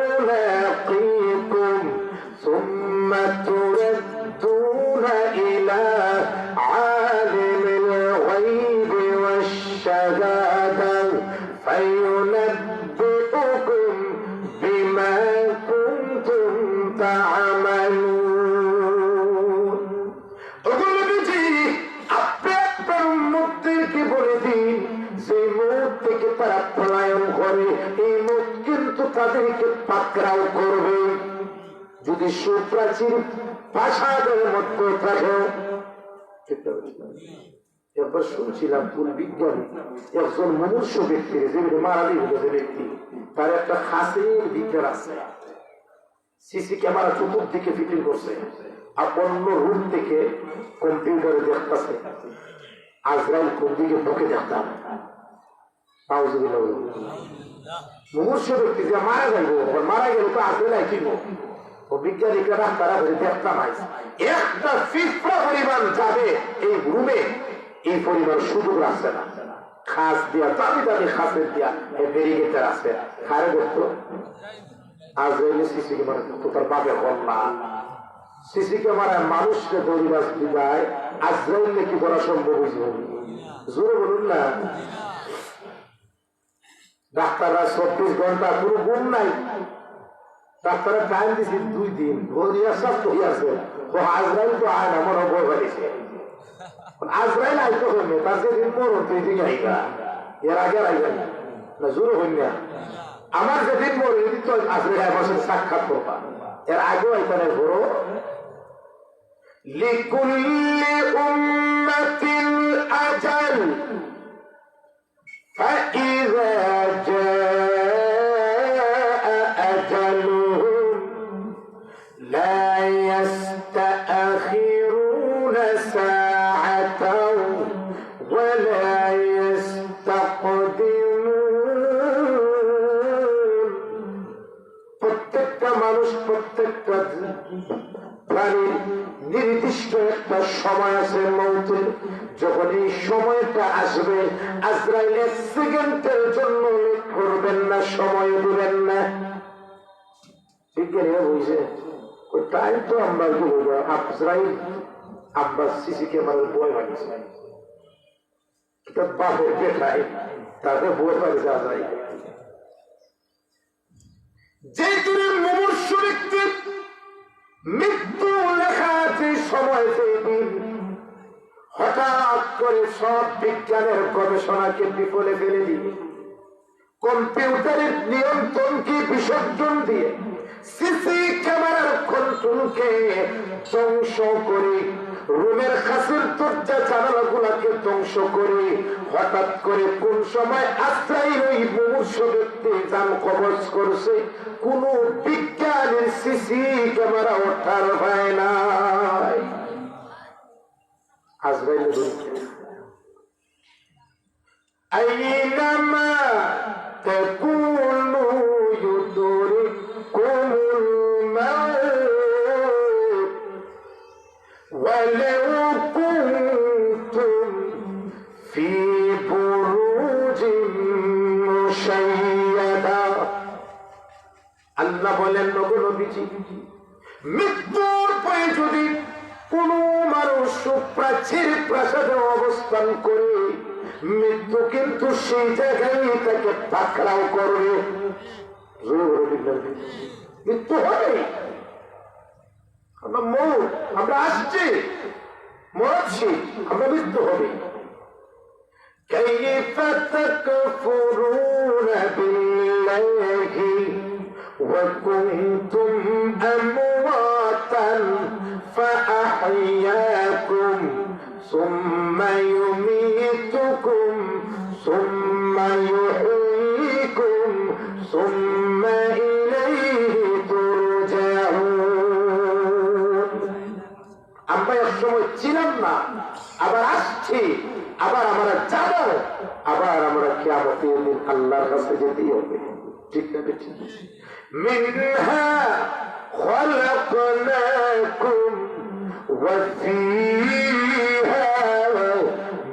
ملاقيكم ثم تردون إلى عالم الغيب والشهادة فينبئكم بما كنتم تعملون। তারা পলায়ন করে, এই মউত কিন্তু তাদেরকে পাকড়াও করবে। যদি সুপ্রাচীর প্রাসাদের মধ্যে থাকেও। একবার শুনছিলাম কোন বিজ্ঞানী একজন মনুষ্য ব্যক্তির যে মারা দিল যে ব্যক্তি তার একটা খাসের বিজ্ঞান আছে, সিসি ক্যামেরা চতুর্দিকে ফিটিং করছে, আর অন্য রুম থেকে কম্পিউটারে দেখতেছে আজরাইল কোন দিকে ঢুকে দেখতাম। মনুষ্য ব্যক্তি যে মারা যাইব, মারা গেলে তো আজরাইল কিনব, ও বিজ্ঞানীরা ডাক্তারা ধরে দেখতাম একটা পিঁপড়া পরিমাণ যাবে এই রুমে, এই পরিমাণ সুযোগ রাখছে না। খাস দিয়া দামি দামি খাসের দিয়া ব্যারিকেডের আছে খারে দেখতো আজরাইলে সিসি ক্যামেরা তো তার বাপে হল না। সিসি ক্যামেরায় মানুষকে দরিবাস বিদায় আজরাইলে কি করা সম্ভব হয়েছে? জোরে বলুন না। ডাক্তাররা 24 ঘন্টা কোনো গুণ নাই, ডাক্তারের টাইম দিছি 2 দিন, বলিয়া সব হইয়াছে আজরাইল তো আয় না মনে বই বাড়িছে। আজরাইল আইতো হইবে তার যেদিন মরণ তুই দিকে আইবা, এর আগে আইবেন না। জোরে হইন না, আমার যেদিন মরে এদিন তো আজরাইল আমার সাথে সাক্ষাৎ করবা, এর আগেও আইতানে বড়। লিকুল্লি উম্মাতিন আজাল ফাইযা জাআ আজালুহুম লা ইস্তাখিরুনা সাআতাও ওয়া লা ইস্তাকদিমুন। প্রত্যেকটা মানুষ, প্রত্যেকটা প্রাণীর নির্দিষ্ট একটা সময় আছে মৌতের। যখন এই সময়টা আসবে আজরাইল 1 সেকেন্ডের জন্য লেট করবেন না, সময় দিবেন না। ঠিক আছে বুঝছে তাই তো আমরা কি বলবো, আজরাইল আমরা সিসি ক্যামেরার বই বানিয়েছি, বাপের বেটাই তাদের বই বানিয়েছে আজরাইল। যে দূরের মুমূর্ষু ব্যক্তি মৃত্যু লেখা আছে সময় দিন, হঠাৎ করে সব বিজ্ঞানের গবেষণাকে বিফলে ফেলে দিয়ে, কম্পিউটারের নিয়ন্ত্রণকে বিসর্জন দিয়ে, সিসি ক্যামেরার কন্ট্রোলকে ধ্বংস করে, রুমের খাসের দরজা জানালা গুলাকে ধ্বংস করে, হঠাৎ করে কোন সময় আজরাইল ওই মুমূর্ষ ব্যক্তি জান কবজ করছে, কোন বিজ্ঞানের সিসি ক্যামেরা ওঠার হয় নাই। আজরাইল আইনামা তাকুনু ইউদরিকুমুল মাউত ওয়ালাউ কুনতুম ফি বুরুজিন মুশাইয়াদা। আল্লাহ বলেন নবী, মৃত্যুর পরে যদি কোন মানুষ সুপ্রাচীর প্রাসাদে অবস্থান করে, মৃত্যু কিন্তু সেই জায়গায় তাকে পাকড়াও করবে। মৃত্যু হবে, আমরা মর, আমরা আসছি, মরছি, আমরা মৃত্যু হবে। কাইফা তাকফুরুনা বিল্লাহি ওয়া কুনতুম আমওয়াতান فأحياكم ثم يميتكم ثم يحييكم ثم إليه ترجعون। আমরা একসময় ছিলাম না, আবার আসছি, আবার আমরা যাবো, আবার আমরা কিয়ামতের দিন আল্লাহর কাছে যেতেই হবে। ঠিক না? মিনহা خلقناكم وفيها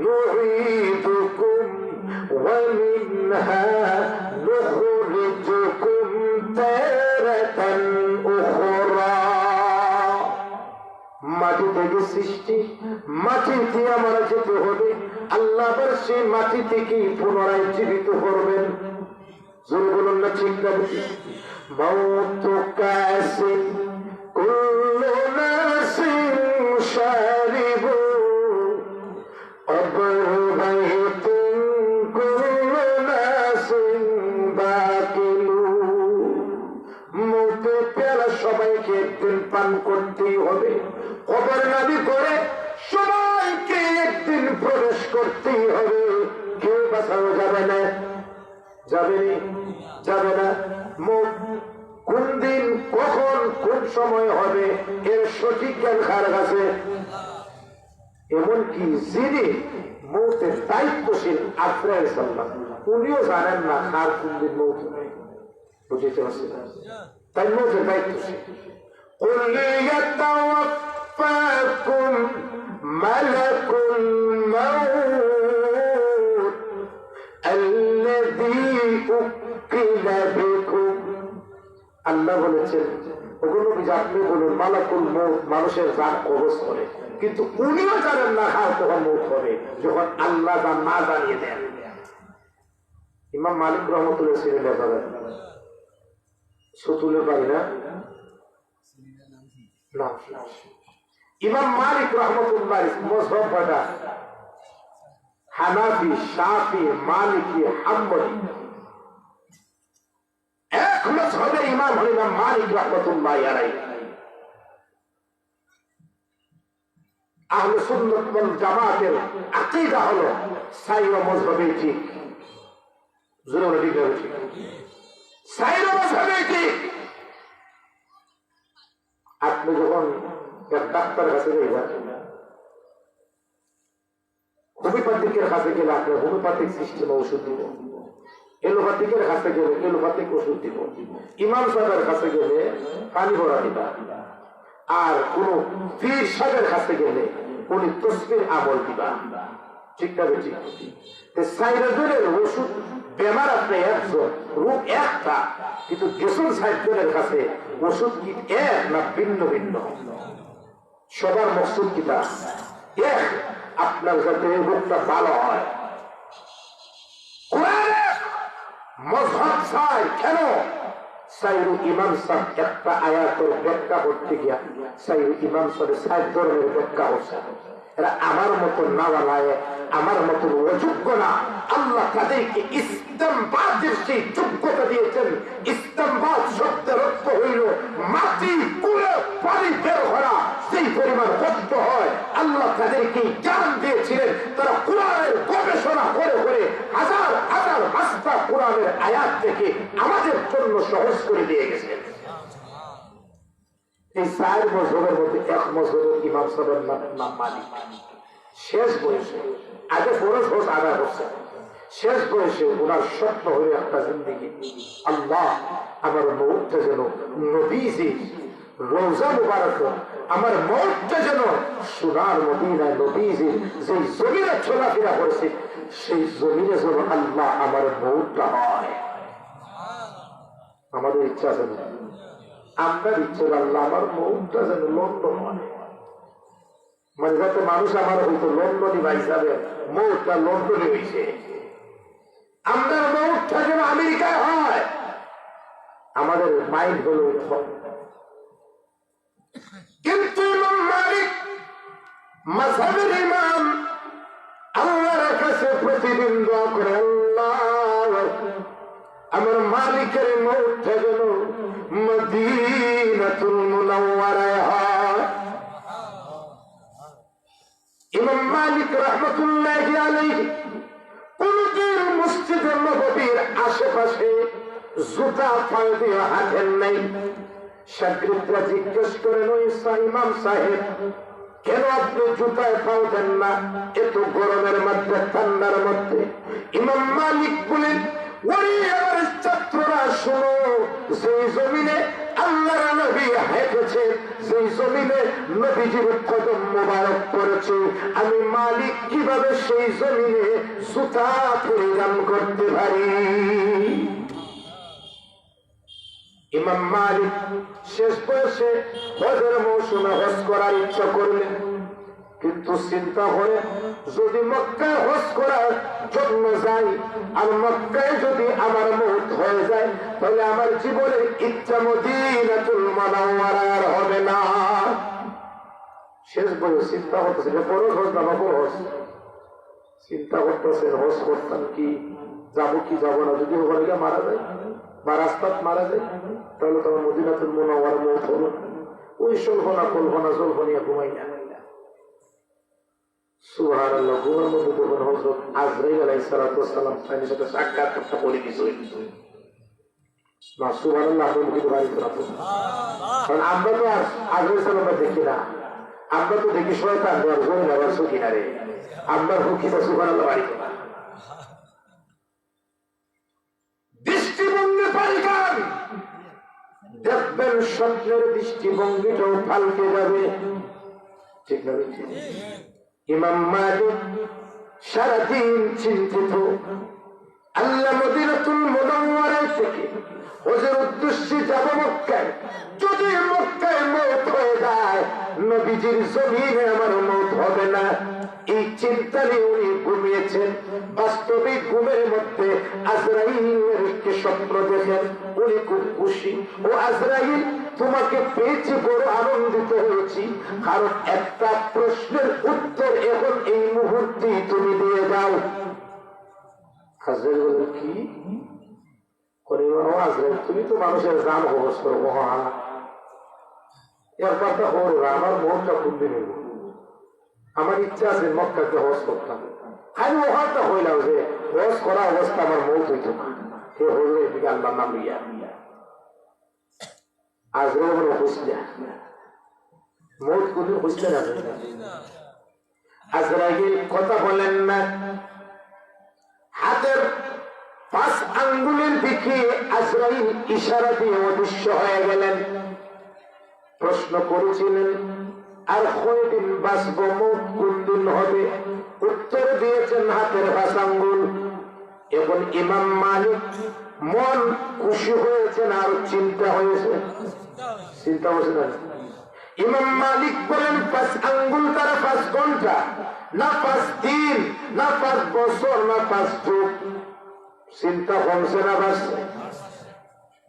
نعيدكم ومنها نخرجكم تارة أخرى। মাটি থেকে সৃষ্টি, মাটিতে আমরা যেতে হবে, আল্লাহ আবার সেই মাটি থেকে পুনরায় জীবিত করবেন। জোরে বলুন না ঠিক না? মৌত কাসে কুল্লু নাসিন শারিবু অবরবাইতুন কুল্লু নাসিন বাকিলু। মৌতের পেয়ালা সবাইকে একদিন পান করতেই হবে। কবর নাবি করে সবাইকে একদিন প্রবেশ করতেই হবে, কেউ বাঁচানো যাবে না, যাবে না। কোন দিন কখন কোন সময় হবে এর সঠিক জ্ঞান কার কাছে? এমনকি যিনি মৌতের দায়িত্বশীল আজরাইল সাল্লাম, উনিও জানেন না কার কোন দিন মৌত হবে। বুঝতে পারছেন? তাই মৌতের দায়িত্বশীল। قل يتوفاكم ملك الموت الذي وكل بكم। আল্লাহ বলেছেন, ওগুলো আপনি বলুন মালাকুল মউত মানুষের জান কবজ করে, কিন্তু উনিও জানেন না কার কখন মউত হবে, যখন আল্লাহ না জানিয়ে দেন। ইমাম মালিক রহমতুল্লাহ ছিলেন ব্যাপারে সুতুলের বাড়ি না? ইমাম মালিক রহমতুল্লাহ মযহাব কয়টা? হানাফি, শাফি, মালিকি, হাম্বলি। এক মযহাবের ইমাম হলেন ইমাম মালিক রহমতুল্লাহ আলাইহি। আহলে সুন্নাত ওয়াল জামাতের আকীদা হলো সাইরা মযহাবে ঠিক। জোরে ঠিক না? সাইরা মযহাবে ঠিক। আপনি যখন ডাক্তারের কাছে যাবেন, হোমিওপ্যাথিকের কাছে গেলে আপনার হোমিওপ্যাথিক সিস্টেমে ওষুধ দিব, এলোপ্যাথিকের কাছে গেলে এলোপ্যাথিক ওষুধ দিব, ইমাম সাহেবের কাছে গেলে পানি ভরা দিবা, আর কোন পীর সাহেবের কাছে গেলে উনি তসবির আমল দিবা। ঠিক না? ঠিক। সাইরাজনের ওষুধ বেমার আপনি একজন, রোগ একটা, কিন্তু গেছুন সাইজনের কাছে ওষুধ কি এক না ভিন্ন ভিন্ন? সবার মকসুদ কিটা এক, আপনার যাতে রোগটা ভালো হয়। মযহাব চাই কেন? সাইরু ইমাম সাহেব একটা আয়াতের ব্যাখ্যা করতে গিয়া সাইরু ইমাম সাহেব ৬০ ধরনের ব্যাখ্যা হচ্ছে। এরা আমার মতন নাওয়ালায়, আমার মতন অযোগ্য না। আল্লাহ তাদেরকে ইস্তেমবাদের সেই যোগ্যতা দিয়েছেন। ইস্তেমবাদ শব্দের অর্থ হইল মাটি কুড়ে পানি বের করা, সেই পরিমাণ কষ্ট হয়। আল্লাহ তাদেরকে জ্ঞান দিয়েছিলেন, তারা কোরআনের গবেষণা করে করে হাজার হাজার মাস্তা কোরআনের আয়াত থেকে আমাদের জন্য সহজ করে দিয়ে গেছেন। এই ৪ মযহাবের মধ্যে এক মযহাবের ইমাম সাহেবের নাম মালিক। শেষ বয়সে, আগে ফরজ হজ আদায় করছেন, শেষ বয়সে ওনার স্বপ্ন হয়ে একটা জিন্দেগি, আল্লাহ আমার মউতটা যেন নবীজি রওজা মুবারক, আমার মউতটা যেন সোনার মদিনায় নবীজি যে জমিনে চলাফেরা করেছে সেই জমিনে যেন আল্লাহ আমার মউতটা হয়। আমাদের ইচ্ছা আছে না? আপনার ইচ্ছে আল্লাহ আমার মউতটা যেন লন্ডন হয়, মানে যাতে মানুষ আমার হয়তো লন্ডনই বা হিসাবে মউতটা লন্ডনে হয়েছে, আপনার মউতটা যেন আমেরিকায় হয়। আমাদের মাইন্ড হল, কিন্তু ইমাম মালিক মাযহাবের ইমাম আল্লাহর কাছে প্রতিদিন দোয়া করে, আল্লাহ আমার মালিকের মউতটা যেন মদিনাতুল মুনাওয়ারায় হয়। ইমাম মালিক রহমতুল্লাহি আলাইহি কোনদিন মসজিদে নববীর আশেপাশে জুতা পায়ে দিয়ে হাঁটেন নাই। শাগির্দরা জিজ্ঞেস করেন, ওই ইমাম সাহেব কেন আপনি জুতায় পাও দেন না এত গরমের মধ্যে, ঠান্ডার মধ্যে? ইমাম মালিক বলেন, ওরে আমার ছাত্ররা শোনো, সেই জমিনে আল্লাহর নবী হেঁটেছে, সেই জমিনে নবীজির কদম মোবারক পড়েছে, আমি মালিক কিভাবে সেই জমিনে জুতা পরিধান করতে পারি? ইমাম মালিক শেষ বয়সে হজের মৌসুমে হজ করার ইচ্ছা করলেন, কিন্তু চিন্তা করে যদি মক্কায় হজ করার জন্য যাই আর মক্কায় যদি আমার মউত হয়ে যায় তাহলে আমার জীবনের ইচ্ছা মদিনাতুল মুনাওয়ারার হবে না। শেষ বয়স চিন্তা করতেছে যে ফরজ হজ না ফরজ, চিন্তা করতেছে হজ করতাম কি, যাবো কি যাবো না, যদি ওখানে গিয়ে মারা যায় বা রাস্তাত মারা যায় তাহলে তোমার মদিনাতুল মুনাওয়ারা মউত হলো। ওই সল্পনা কল্পনা জল্পনিয়া ঘুমাই না। সুবহানাল্লাহ। ঘুমের মধ্যে তখন হযরত আজরাইল আলাইহিস সালাম তার সাথে সাক্ষাৎ করতে পড়ে গেছে। না সুবহানাল্লাহ, আপনি মুখে বাড়ি করাতো, কারণ আমরা তো আজরাইল সালামকে দেখি না, আমরা তো দেখি শয়তান আর জমিন আবার কিনারে, আমরা হুকিটা সুবহানাল্লাহ বাড়ি করা। দৃষ্টিভঙ্গি পাল্টান, দেখবেন স্বপ্নের দৃষ্টিভঙ্গিটাও পাল্টে যাবে। ঠিক না? ইমাম মালিক সারাদিন চিন্তিত। আল্লাহ মদিনাতুল মুনাওয়ারা থেকে ওদের উদ্দেশ্যে যাব মক্কায়, যদি মক্কায় মওত হয়ে যায় নবীজির জমিনে আমার মওত হবে না, এই চিন্তা নিয়ে উনি ঘুমিয়েছেন। বাস্তবিক ঘুমের মধ্যে আজরাইলের কে স্বপ্ন দেখেন, উনি খুব খুশি। ও আজরাইল, তোমাকে পেয়েছি, বড় আনন্দিত হয়েছি, কারণ একটা প্রশ্নের উত্তর এখন এই মুহূর্তে তুমি দিয়ে দাও। আজরাইল বলেন, কি? আজরাইল, তুমি তো মানুষের জান খবর করবো, এরপরটা হল আমার মনটা খুলতে নেব। আমার ইচ্ছা আছে মক্কাকে হজ করতাম, আমি ওখানটা হইলাম যে হজ করা অবস্থা আমার মৌত হইত না, কে হইল এদিকে আল্লাহর নাম লইয়া। আজরাইল খুঁজলে মৌত কোনদিন খুঁজতে না। আজরাইল কথা বলেন না, হাতের 5 আঙ্গুলের দিকে আজরাইল ইশারা দিয়ে অদৃশ্য হয়ে গেলেন। প্রশ্ন করেছিলেন, আর কয়দিন বাঁচব, মৌত কোন দিন হবে? উত্তর দিয়েছেন হাতের 5 আঙ্গুল। এখন ইমাম মালিক মন খুশি হয়েছেন আর চিন্তা হয়েছে। চিন্তা হয়েছে না? ইমাম মালিক বলেন, 5 আঙ্গুল তারা 5 ঘন্টা না, 5 দিন না, 5 বছর না, 5 যুগ। চিন্তা কমছে না বাড়ছে?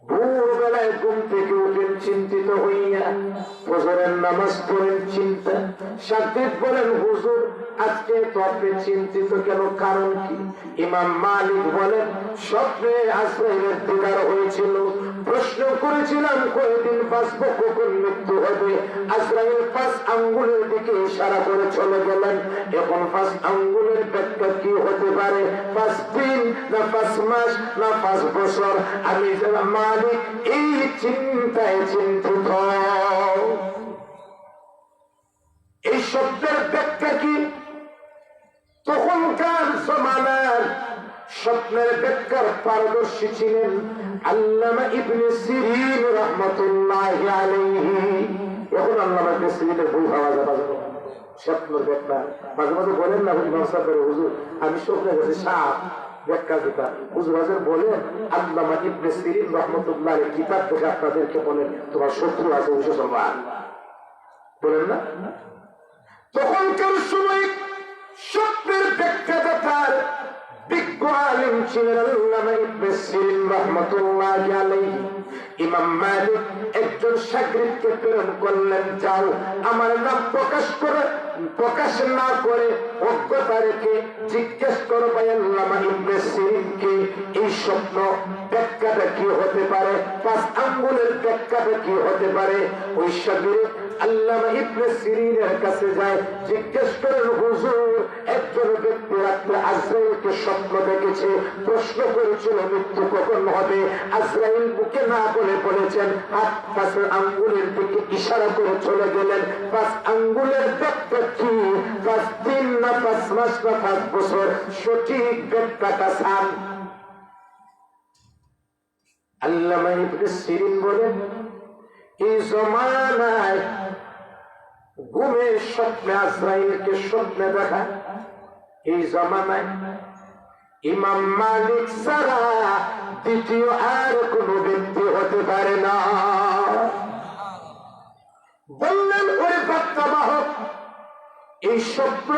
ভোরবেলায় ঘুম থেকে উঠেন চিন্তিত হইয়া, ফজরের নামাজ পড়েন চিন্তা। সাদ্দিক বলেন, হুজুর আজকে তো আপনি চিন্তিত কেন, কারণ কি? ইমাম মালিক বলেন, স্বপ্নে আজরাইলের দিদার হয়েছিল, প্রশ্ন করেছিলাম কয়দিন বাঁচব, কখন মৃত্যু হবে। আজরাইল 5 আঙ্গুলের দিকে ইশারা করে চলে গেলেন। এখন 5 আঙ্গুলের ব্যাখ্যা কি হতে পারে? 5 দিন না, 5 মাস না, 5 বছর? আমি মালিক এই চিন্তায় চিন্তিত। এই শব্দের ব্যাখ্যা কি? তখনকার জমানার স্বপ্নের ব্যাখ্যার পারদর্শী ছিলেন আল্লামা ইবনে সিরিন রাহমাতুল্লাহি আলাইহি। এখন আল্লামা ইবনে সিরিনের বই পাওয়া যায়, স্বপ্নের ব্যাখ্যা মাঝে মাঝে বলেন না, হুজুর আমি স্বপ্নে গেছি সাপ, ব্যাখ্যা দিতা। হুজুর হাজার বলেন, আল্লামা ইবনে সিরিন রাহমাতুল্লাহি আলাইহি কিতাব দেখে আপনাদেরকে বলেন, তোমার শত্রু আছে মুসলমান, বলেন না? তখনকার সময় স্বপ্নের ব্যাখ্যাদাতার বিজ্ঞ আলেম ছিলেন আল্লামা ইবনে সিরিন রাহমাতুল্লাহি আলাইহি। ইমাম মালিক একজন শাগরিদকে প্রেরণ করলেন, যাও আমার নাম প্রকাশ না করে অজ্ঞতা রেখে জিজ্ঞেস করো ভাই আল্লামা ইবনে সিরিনকে এই স্বপ্ন ব্যাখ্যাটা কি হতে পারে, 5 আঙ্গুলের ব্যাখ্যাটা কি হতে পারে। ওই শাগরিদ আল্লামা ইবনে সিরিনের কাছে যায়, জিজ্ঞেস করেন, হুজুর একজন ব্যক্তি রাত্রে আজরাইলকে স্বপ্ন দেখেছে, প্রশ্ন করেছিল মৃত্যু কখন হবে। আজরাইল মুখে না বলে বলেছেন, হাত 5 আঙ্গুলের দিকে ইশারা করে চলে গেলেন। 5 আঙ্গুলের ব্যাখ্যা কি? 5 দিন না, 5 মাস না, 5 বছর? সঠিক ব্যাখ্যাটা চান। আল্লামা ইবনে সিরিন বলেন, এই জমানায় ঘুমের স্বপ্নে আজরাইলকে স্বপ্নে দেখা, এই জমানায় ইমাম মালিক ছাড়া দ্বিতীয় আর কোন ব্যক্তি হতে পারে না। বললেন, ওরে বার্তাবাহক, এই স্বপ্ন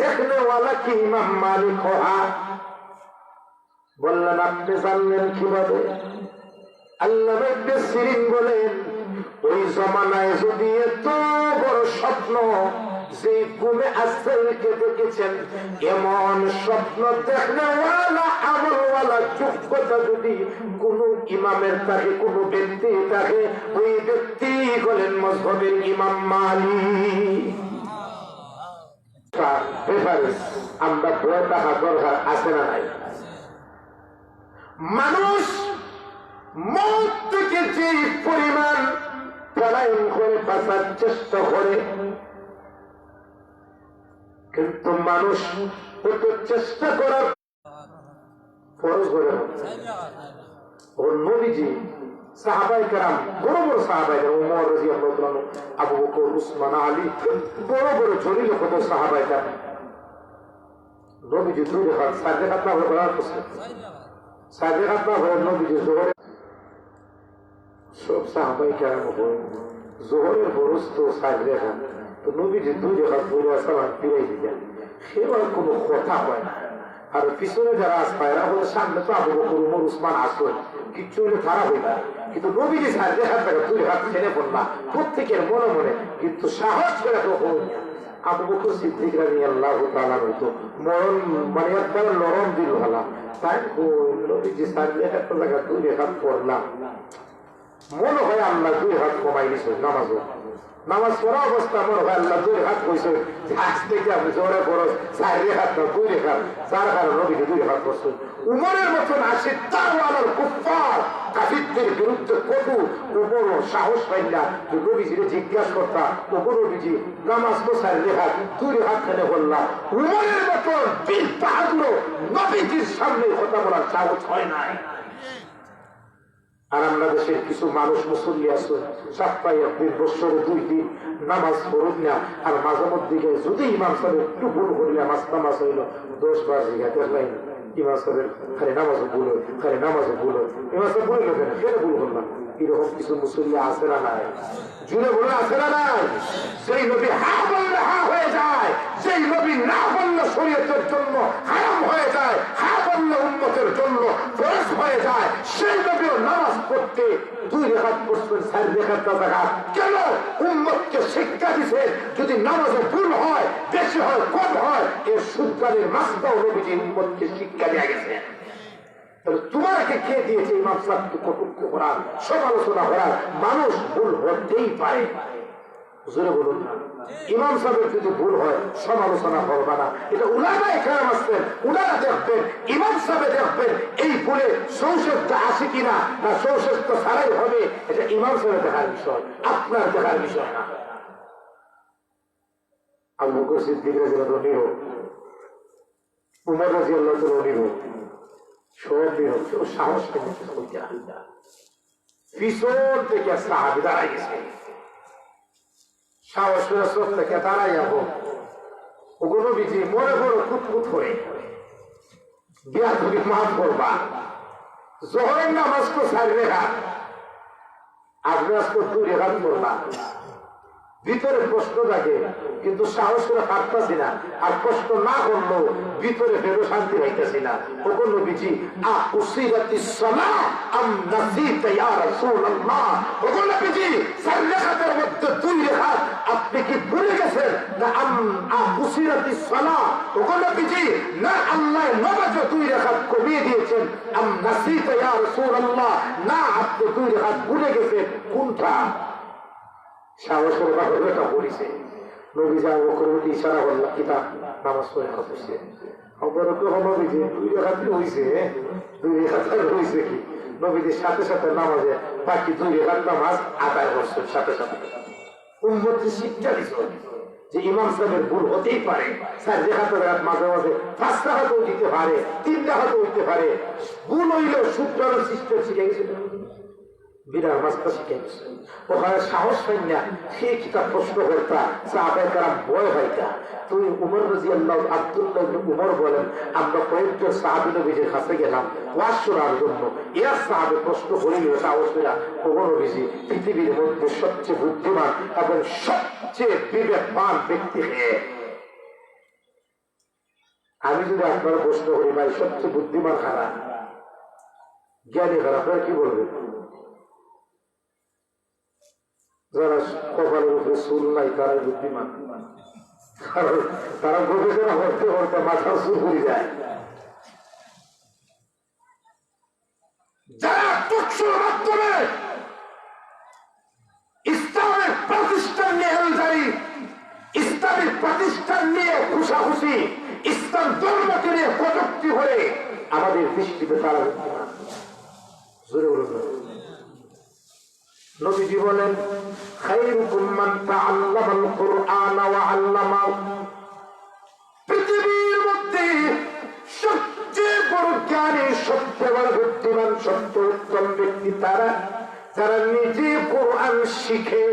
দেখনেওয়ালা কি ইমাম মালিক হওয়া? বললেন, আপনি জানলেন কিভাবে? আল্লামা ইবনে সিরিন বলেন, ওই জমানায় যদি এত বড় স্বপ্ন যে ঘুমে আসলকে দেখেছেন, এমন স্বপ্ন দেখনেওয়ালা আমলওয়ালা যোগ্যতা যদি কোন ইমামের থাকে, কোন ব্যক্তি থাকে, ওই ব্যক্তি হলেন মযহবের ইমাম মালিক। আমরা ভয় থাকা দরকার আছে না নাই? মানুষ মৌত থেকে যে পরিমাণ পলায়ন করে বাঁচার চেষ্টা করে, কিন্তু মানুষ কত চেষ্টা করার ফরজ করে ও নবীজি সাহাবায়ে কেরাম, বড় বড় সাহাবায়ে কেরাম, ওমর রাদিয়াল্লাহু আনহু, আবু বকর, উসমান, আলী, বড় বড় জলিল কত সাহাবায়ে কেরাম, নবীজি দুই রাকাত সাড়ে রাকাত না হওয়ার পর সাড়ে রাকাত না হওয়ার নবীজি যোহরে সব সাহাবায়ে কেরাম যোহরের ফরজ তো সাড়ে রাকাত, তো নবীজি দুই রাকাত পড়ে সালাম ফিরাই দিলেন। সেবার কোনো কথা হয় না। আর পিছনে যারা আসবে এরা বলে সামনে তো আবু বকর, উমর, উসমান আসবেন, কিচ্ছু হলে তারা হই না। কিন্তু নবীজি সাড়ে হাত টাকা দুই হাত ছেড়ে পড়লাম প্রত্যেকের মনে মনে, কিন্তু সাহস করে কখন আবু বকর সিদ্দিক রাদিয়াল্লাহু তাআলা হইতো মরণ মানে একবার নরম দিল ভালা, তাই নবীজি সাড়ে হাত টাকা দুই হাত পড়লাম, মনে হয় আল্লাহ দুই হাত কমাই দিছে নামাজও। নামাজ পড়া অবস্থা মনে হয় আল্লাহ দুই হাত কইছে, আজ থেকে আপনি জোরে পড়ো চার হাত না দুই হাত, যার কারণে নবীকে দুই হাত করছেন। উমরের মতন আসে তাওয়ালার কুফার কাফিরদের বিরুদ্ধে কটু উমর সাহস পাই না, যে নবীজিকে জিজ্ঞাসা করতা, ওগো নবীজি নামাজ তো চার হাত দুই হাত খেলে বললাম, উমরের মতন বীর বাহাদুর নবীজির সামনে কথা বলার সাহস হয় নাই। আর আমরা দেশের কিছু মানুষ মুসল্লি আছে সপ্তাহে একদিন, বছরে 2 দিন নামাজ পড়ুন না, আর মাঝে মধ্যে যদি ইমাম সাহেব একটু ভুল করলে নামাজ হইল 10-12 জিঘাতের লাইন, ইমাম সাহেবের খালি নামাজও ভুল হয়, খালি নামাজও ভুল হয়, ইমাম সাহেব ভুল হলো কেন, কেন ভুল করলাম? এরকম কিছু মুসল্লি আছে না নাই? জুড়ে বলে আছে না নাই? সেই নবী হা বললে হা হয়ে যায়, সেই নবী না বললে শরীয়তের জন্য হারাম হয়ে যায়, হা বললে উম্মতের জন্য ফরজ হয়ে যায়। সেই নবীও নামাজ পড়তে 2 রাকাত পড়ছেন, 4 রাকাত জায়গা কেন? উম্মতকে শিক্ষা দিছে যদি নামাজে ভুল হয়, বেশি হয়, কম হয়, এর সুদ্গানের মাসটাও নবীজি উম্মতকে শিক্ষা দিয়ে গেছে। তোমাকে কে দিয়েছে ইমাম সাহেবকে কটূক্তি করার, সমালোচনা করার? মানুষ ভুল হতেই পারে, জোরে বলুন না। ইমাম সাহেবের যদি ভুল হয় সমালোচনা করবা না, এটা উলামায়ে কেরাম আসবেন, উনারা দেখবেন, ইমাম সাহেব দেখবেন এই ভুলে সংশোধন আসে কিনা, না সংশোধন ছাড়াই হবে, এটা ইমাম সাহেবের দেখার বিষয়, আপনার দেখার বিষয় না। আবু বকর সিদ্দিক রাদিয়াল্লাহু আনহু নিরব, উমর রাদিয়াল্লাহু আনহু নিরব, সব নিরব, কেউ সাহস পেয়ে পিছন থেকে সাহাবী দাঁড়াই গেছে, সাহস করে চোখ থেকে দাঁড়াই যাবো, ওগো নবীজি মনে বড় কুতকুত হয়ে বিয়া তুমি মাফ করবা, জোহরের নামাজ তো 4 রাকাত, আপনি আজকে 2 রাকাত করবা, ভিতরে প্রশ্ন থাকে কিন্তু সাহস করে পারতাছি না, আর প্রশ্ন না করলেও ভিতরে ফেরো শান্তি হইতেছি না। ওগো নবীজি আকুসিরাতিস সালাহ আম নাসিতা ইয়া রাসূলুল্লাহ, ওগো নবীজি 4 রাকাতের মধ্যে 2 রাকাত আপনি কি ভুলে গেছেন না? আম আকুসিরাতিস সালাহ, ওগো নবীজি না আল্লাহ নামাজে 2 রাকাত কমিয়ে দিয়েছেন, আম নাসিতা ইয়া রাসূলুল্লাহ, না আপনি 2 রাকাত ভুলে গেছেন, কোনটা? সাহসের বাহুটা বলিছে নবীজি আবু বকরের প্রতি ইশারা করল, কিতাব নামাজ পড়ে খাচ্ছে অপরকে নবীজি 2 রাকাত হইছে, 2 রাকাত হইছে কি? নবীজির সাথে সাথে নামাজে বাকি 2 রাকাত নামাজ আদায় করছেন, সাথে সাথে উম্মতকে শিক্ষা দিচ্ছেন যে ইমাম সাহেবের ভুল হতেই পারে, 4 রাকাত মাঝে মাঝে 5 রাকাতও দিতে পারে, 3 রাকাতও হইতে পারে, ভুল হইলেও শুধরানোর সিস্টেম শিখে গেছে, বিরাট মাস্তা শিখে গেছে। ওখানে সাহস পাই না, সেই কিতাব প্রশ্ন করতা, সাহাবায়ে কেরাম ভয় হইতা। তুই উমর রাদিয়াল্লাহু আব্দুল্লাহ ইবনে উমর বলেন, আমরা কয়েকজন সাহাবী নবীজির কাছে গেলাম ওয়াজ শোনার জন্য, এর সাহাবী প্রশ্ন করিল সাহস করে, ওগো নবীজি পৃথিবীর মধ্যে সবচেয়ে বুদ্ধিমান এবং সবচেয়ে বিবেকবান ব্যক্তি কে? আমি যদি আপনারা প্রশ্ন করি ভাই সবচেয়ে বুদ্ধিমান কারা, জ্ঞানী কারা, আপনারা কি বলবেন? যারা কপালের উপরে চুল নাই তারাই বুদ্ধিমান, কারণ তারা গবেষণা করতে করতে মাথা শুরু করে যায়। যারা টকশোর মাধ্যমে ইসলামের প্রতিষ্ঠান নিয়ে হেলজারি, ইসলামের প্রতিষ্ঠান নিয়ে খুশাখুশি, ইসলাম ধর্মকে নিয়ে কটূক্তি করে আমাদের দৃষ্টিতে তারা জোরে বলুন। নবীজি বলেন, খায়রুকুম মান তাআল্লামাল কুরআন ওয়া আল্লামাহু, পৃথিবীর মধ্যে সবচেয়ে বড় জ্ঞানী, সবচেয়ে বড় বুদ্ধিমান, সবচেয়ে উত্তম ব্যক্তি তারা যারা নিজে কোরআন শিখে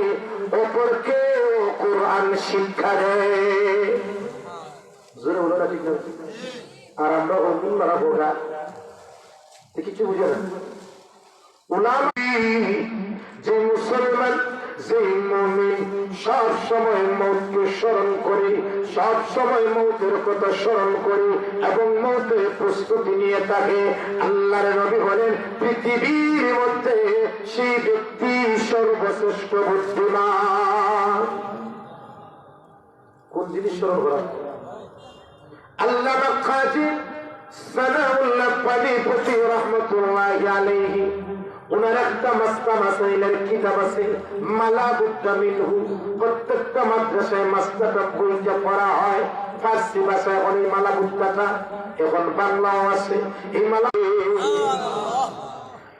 অপরকে কোরআন শিক্ষা দেয়। জোরে বলো না, ঠিক না? আর আমরা অন্যরা বোঝা কিছু বুঝে না। উলামা যে মুসলমান, যে মুমিন সব সময় মৌতকে স্মরণ করে, সব সময় মৌতের কথা স্মরণ করে এবং মৌতের প্রস্তুতি নিয়ে থাকে, আল্লাহর নবী বলেন পৃথিবীর মধ্যে সেই ব্যক্তি সর্বশ্রেষ্ঠ বুদ্ধিমান। কোন জিনিস স্মরণ করা? আল্লামা কাজী সানাউল্লাহ পানিপতি রাহমাতুল্লাহি আলাইহি, উনার একটা মাসাইলের কিতাব আছে মালাবুদ্দা মিনহু। প্রত্যেকটা মাদ্রাসায় মাসলাটা বইটা পড়া হয় ফার্সি ভাষায়। ওই মালাবুদ্দাটা এখন বাংলাও আছে। এই মালা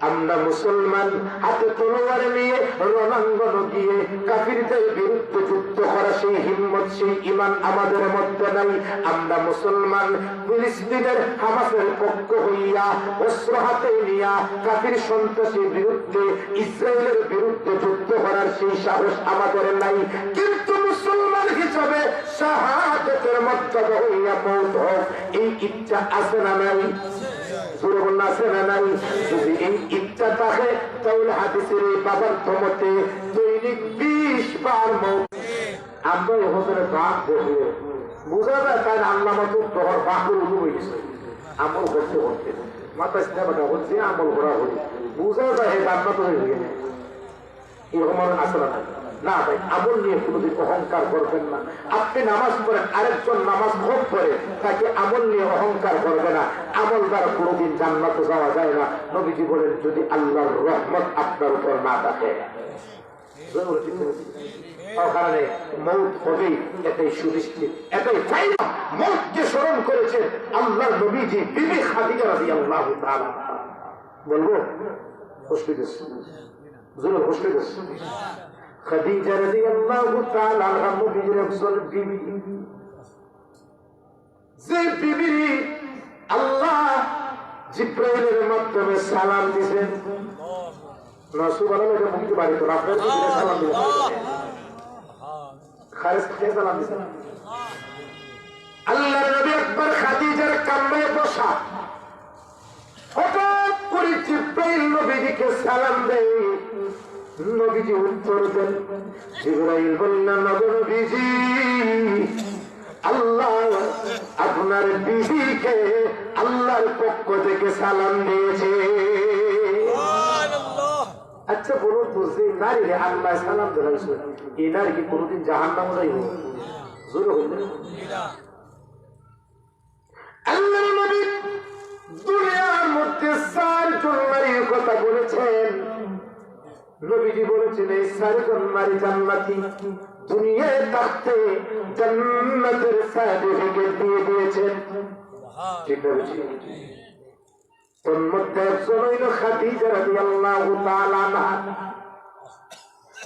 আমরা মুসলমান হাতে তলোয়ার নিয়ে রণাঙ্গন গিয়ে কাফিরদের বিরুদ্ধে যুদ্ধ করা সেই হিম্মত, সেই ঈমান আমাদের মধ্যে নাই। আমরা মুসলমান ফিলিস্তিনের হামাসের পক্ষ হইয়া অস্ত্র হাতে নিয়া কাফির সন্ত্রাসীর বিরুদ্ধে, ইসরায়েলের বিরুদ্ধে যুদ্ধ করার সেই সাহস আমাদের নাই। কিন্তু মুসলমান হিসাবে শাহাদাতের মর্যাদা হইয়া মওত হোক, এই ইচ্ছা আছে না নাই? জোরে বলুন, আছে না নাই? যদি এই ইচ্ছা থাকে তাহলে হাদিসের এই বাবার মতে দৈনিক 20 বার মওত। আমরা ওখানে বাঘ দেখলে বোঝা যায় তাই আল্লাহ মাতুর দহর বাঘের উঠে হয়েছে আমল করতে করতে মাথা সিনেমাটা হচ্ছে আমল করা হয়ে বোঝা যায় হে বান্না তো হয়ে গেছে। এরকম আসে না না ভাই, আমল নিয়ে কোনোদিন অহংকার করবেন না। আপনি নামাজ পড়েন, আরেকজন নামাজ খুব পড়ে, তাকে আমল নিয়ে অহংকার করবে না। আমল দ্বারা কোনোদিন জান্নাতে যাওয়া যায় না। নবীজি বলেন যদি আল্লাহর রহমত আপনার উপর না থাকে, কারণে মৌত হবেই, এটাই সুনিশ্চিত, এটাই ফাইনাল। মৌতকে স্মরণ করেছে আল্লাহর নবীজি বিবি খাদিজা রাদিয়াল্লাহু তাআলা। বলবো হসপিটাল জোরে হসপিটাল খাদিজা রাদিয়াল্লাহু তাআলা আনহা নবীজির একজন বিবি, যে বিবি আল্লাহ জিব্রাইলের মাধ্যমে সালাম দিয়েছেন। না সুবহানাল্লাহ, এটা মুখে বাড়ি তো আপনার সালাম দিলেন, খারিজ থেকে সালাম দিয়েছেন। আল্লাহর নবী একবার খাদিজার কামরায় বসা, হঠাৎ করে জিব্রাইল নবীজিকে সালাম দেয়। নবীজি উত্তর দেন, জিব্রাইল বললেন নবীজি আল্লাহ আপনার বিবিকে আল্লাহর পক্ষ থেকে সালাম দিয়েছে। আচ্ছা বলুন তো, যে নারী আল্লাহ সালাম দিয়েছে এই নারী কি কোনদিন জাহান্নামে যাইব? জোরে বলবেন। আল্লাহর নবী দুনিয়ার মধ্যে 4 জন নারীর কথা বলেছেন। নবীজি বলেছেন এই 4 জন নারী জান্নাতি, দুনিয়ায় থাকতে জান্নাতের সার্টিফিকেট দিয়ে দিয়েছেন। ঠিক আছে, তোর মধ্যে একজন হইল খাদিজা রাদিয়াল্লাহু তাআলা আনহা,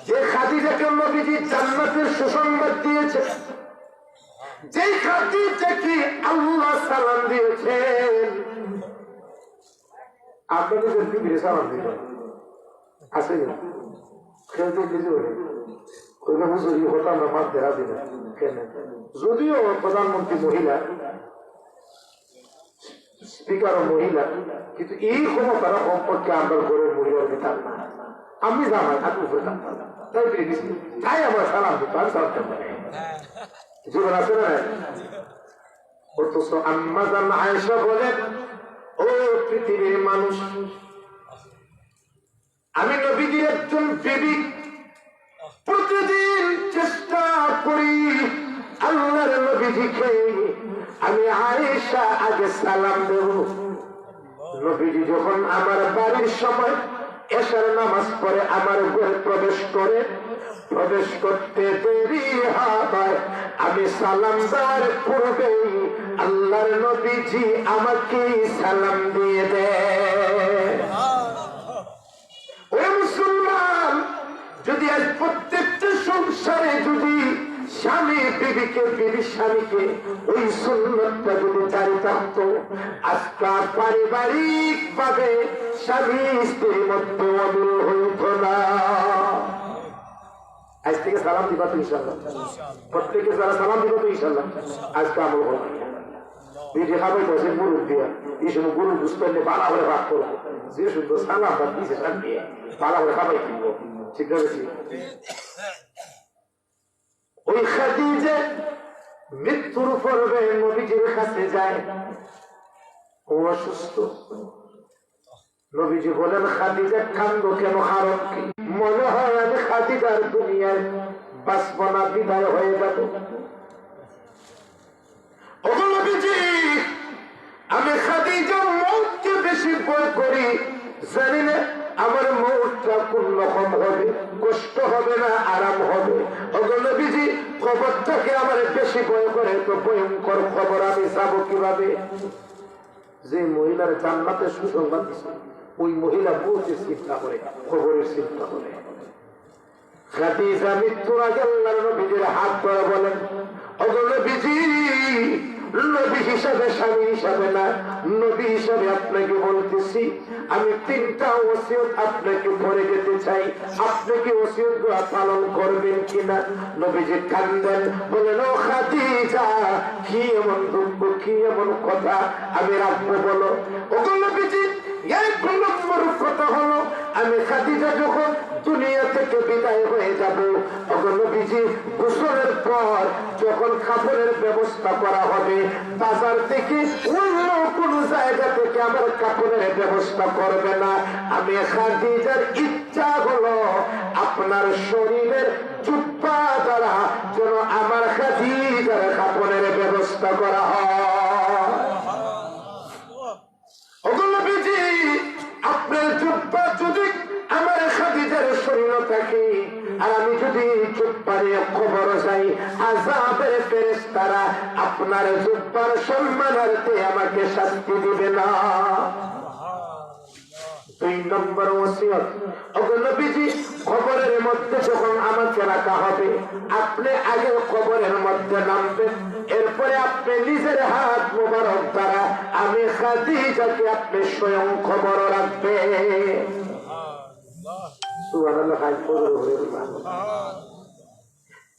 যে খাদিজাকে নবীজি জান্নাতের সুসংবাদ দিয়েছে, যে খাদিজাকে আল্লাহ সালাম দিয়েছেন। আপনাদের বিবির সালাম দিলেন আছে খেলতে কিছু আমরা মানতে রাজি না। কেন? যদিও প্রধানমন্ত্রী মহিলা, স্পিকার মহিলা, কিন্তু এই ক্ষমতারা সম্পর্কে আমরা ঘরের মহিলার দিতাম না। আমি জানাই আমি উপরে থাকতাম, তাই ফিরে দিচ্ছি, তাই আমার সালাম দিত, আমি সালাম পারি জীবন আছে না। অথচ আম্মা জান আয়েশা বলেন, ও পৃথিবীর মানুষ, আমি নবীজির একজন বিবি, প্রতিদিন চেষ্টা করি আল্লাহর আমি আয়েশা আগে সালাম দেব। নবীজি যখন আমার বাড়ির সময় এশার নামাজ পড়ে আমার ঘরে প্রবেশ করতে দেরি হয়, আমি সালাম দেওয়ার পূর্বেই আল্লাহর নবীজি আমাকে সালাম দিয়ে দেয়। ওই মুসলমান, যদি আজ প্রত্যেকটা সংসারে যদি স্বামী বিবিকে, বিবি স্বামীকে ওই সুন্নতটা যদি জারি থাকতো, আজকাল পারিবারিক ভাবে স্বামী স্ত্রীর মধ্যে অমিল হইত না। আজ থেকে সালাম দিবা তো ইনশাল্লাহ, প্রত্যেকে যারা সালাম দিবা তো ইনশাল্লাহ আজকে আমল হবে। বিটি খাবাই বসে মুরুখ দিয়া এই সময় গরু বুঝতে পারলে পালা করে ভাগ করবো, যে সুন্দর সালাম বা দিছে দিয়ে পালা করে খাবাই কিনবো। ঠিক আছে, ওই খাদিজা মৃত্যুর পূর্বে নবীজির কাছে যায়, ও অসুস্থ। নবীজি বলেন, খাদিজা কান্দ কেন, কারণ কি? মনে হয় আমি খাদিজার দুনিয়ায় বাঁচব না, বিদায় হয়ে যাব। ও নবীজি, আমি খাদিজার মৌতকে বেশি ভয় করি, জানি না আমার মৌতটা কোন রকম হবে, কষ্ট হবে না আরাম হবে। ওগো নবীজি, খবরটাকে আমার বেশি ভয় করে, তো ভয়ঙ্কর খবর আমি যাবো কিভাবে? যে মহিলার জান্নাতে সুসংবাদ দিছে ওই মহিলা বহুতে চিন্তা করে, খবরের চিন্তা করে। খাদিজা মৃত্যুর আগে আল্লাহর নবীজির হাত ধরে বলেন, ওগো নবীজি, নবী হিসাবে, স্বামী হিসাবে না, নবী হিসাবে আপনাকে বলতেছি, আমি 3টা ওসিয়ত আপনাকে করে যেতে চাই, আপনি কি ওসিয়ত গুলো পালন করবেন কিনা? নবীজি কান্দেন, বলেন, ও খাদিজা, কি এমন দুঃখ, কি এমন কথা আমি রাখবো বলো? ওগো নবীজি, এক নম্বর কথা হলো, আমি খাদিজা যখন দুনিয়া থেকে বিদায় হয়ে যাব, ওগো নবীজি, গোসলের পর যখন কাপড়ের ব্যবস্থা করা হবে, বাজার থেকে অন্য কোন জায়গা থেকে আমার কাপড়ের ব্যবস্থা করবে না। আমি খাদিজার ইচ্ছা হলো আপনার শরীরের জুব্বা দ্বারা যেন আমার খাদিজার কাপড়ের ব্যবস্থা করা হয়। ওগো নবীজি, আপনার জুব্বা যদি আমার খাদিজার শরীর থাকে, আর আমি যদি জুব্বা নিয়ে খবর চাই, আযাবের ফেরেশতারা আপনার জুব্বার সম্মানার্থে আমাকে শাস্তি দিবে না। 2 নম্বর ওসিয়ত, ওগো নবীজি, কবরের মধ্যে যখন আমাকে রাখা হবে, আপনি আগে কবরের মধ্যে নামবেন, এরপরে আপনি নিজের হাত মোবারক দ্বারা আমি খাদিজাকে আপনি স্বয়ং খবর রাখবেন। সুবহানাল্লাহ।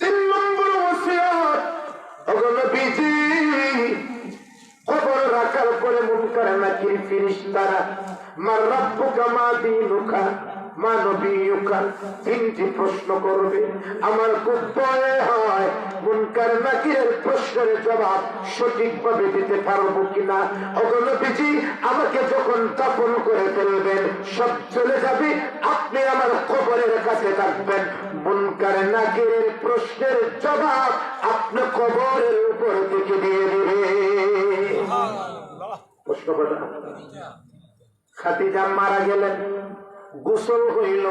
3 নম্বর ওসিয়ত, ওগো নবীজি, কবর রাখার পরে মুনকার নাকির ফেরেশতারা মা রাব্বুকা মা দীনুকা মা নবিয়ুকা 3টি প্রশ্ন করবে। আমার খুব ভয় হয় মুনকার নাকিরের প্রশ্নের জবাব সঠিকভাবে দিতে পারবো কিনা। ওগো নবীজি, আমাকে যখন দাফন করে ফেলবেন, সব চলে যাবে, আপনি আমার কবরের কাছে থাকবেন, মুনকার নাকিরের প্রশ্নের জবাব আপনি কবরের উপর থেকে দিয়ে দিবে। প্রশ্ন করা, খাদিজা মারা গেলেন, গোসল হইল,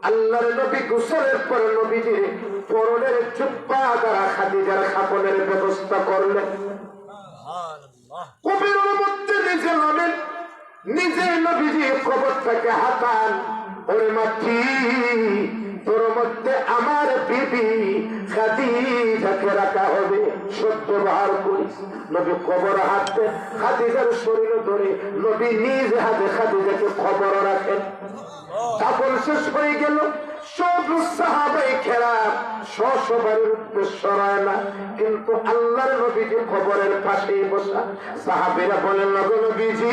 আল্লাহর নবী গোসলের পর নবীজির পরনের জুব্বা দ্বারা খাদিজার কাপড়ের ব্যবস্থা করলেন। কবরের মধ্যে নিজে নামেন, নিজে নবীজি কবরটাকে হাতান, ওরে মাটি, তোর মধ্যে আমার বিবি খাদিজাকে রাখা হবে, সত্য ব্যবহার করিস। নবী কবর হাতে খাদিজার শরীর ধরে নবী নিজ হাতে খাদিজাকে খবর রাখেন। কাপড় শেষ হয়ে গেল, সব সাহাবায়ে কেরাম সবার উদ্দেশ্য হয় না, কিন্তু আল্লাহর নবীজি খবরের পাশেই বসা। সাহাবীরা বলেন, নবীজি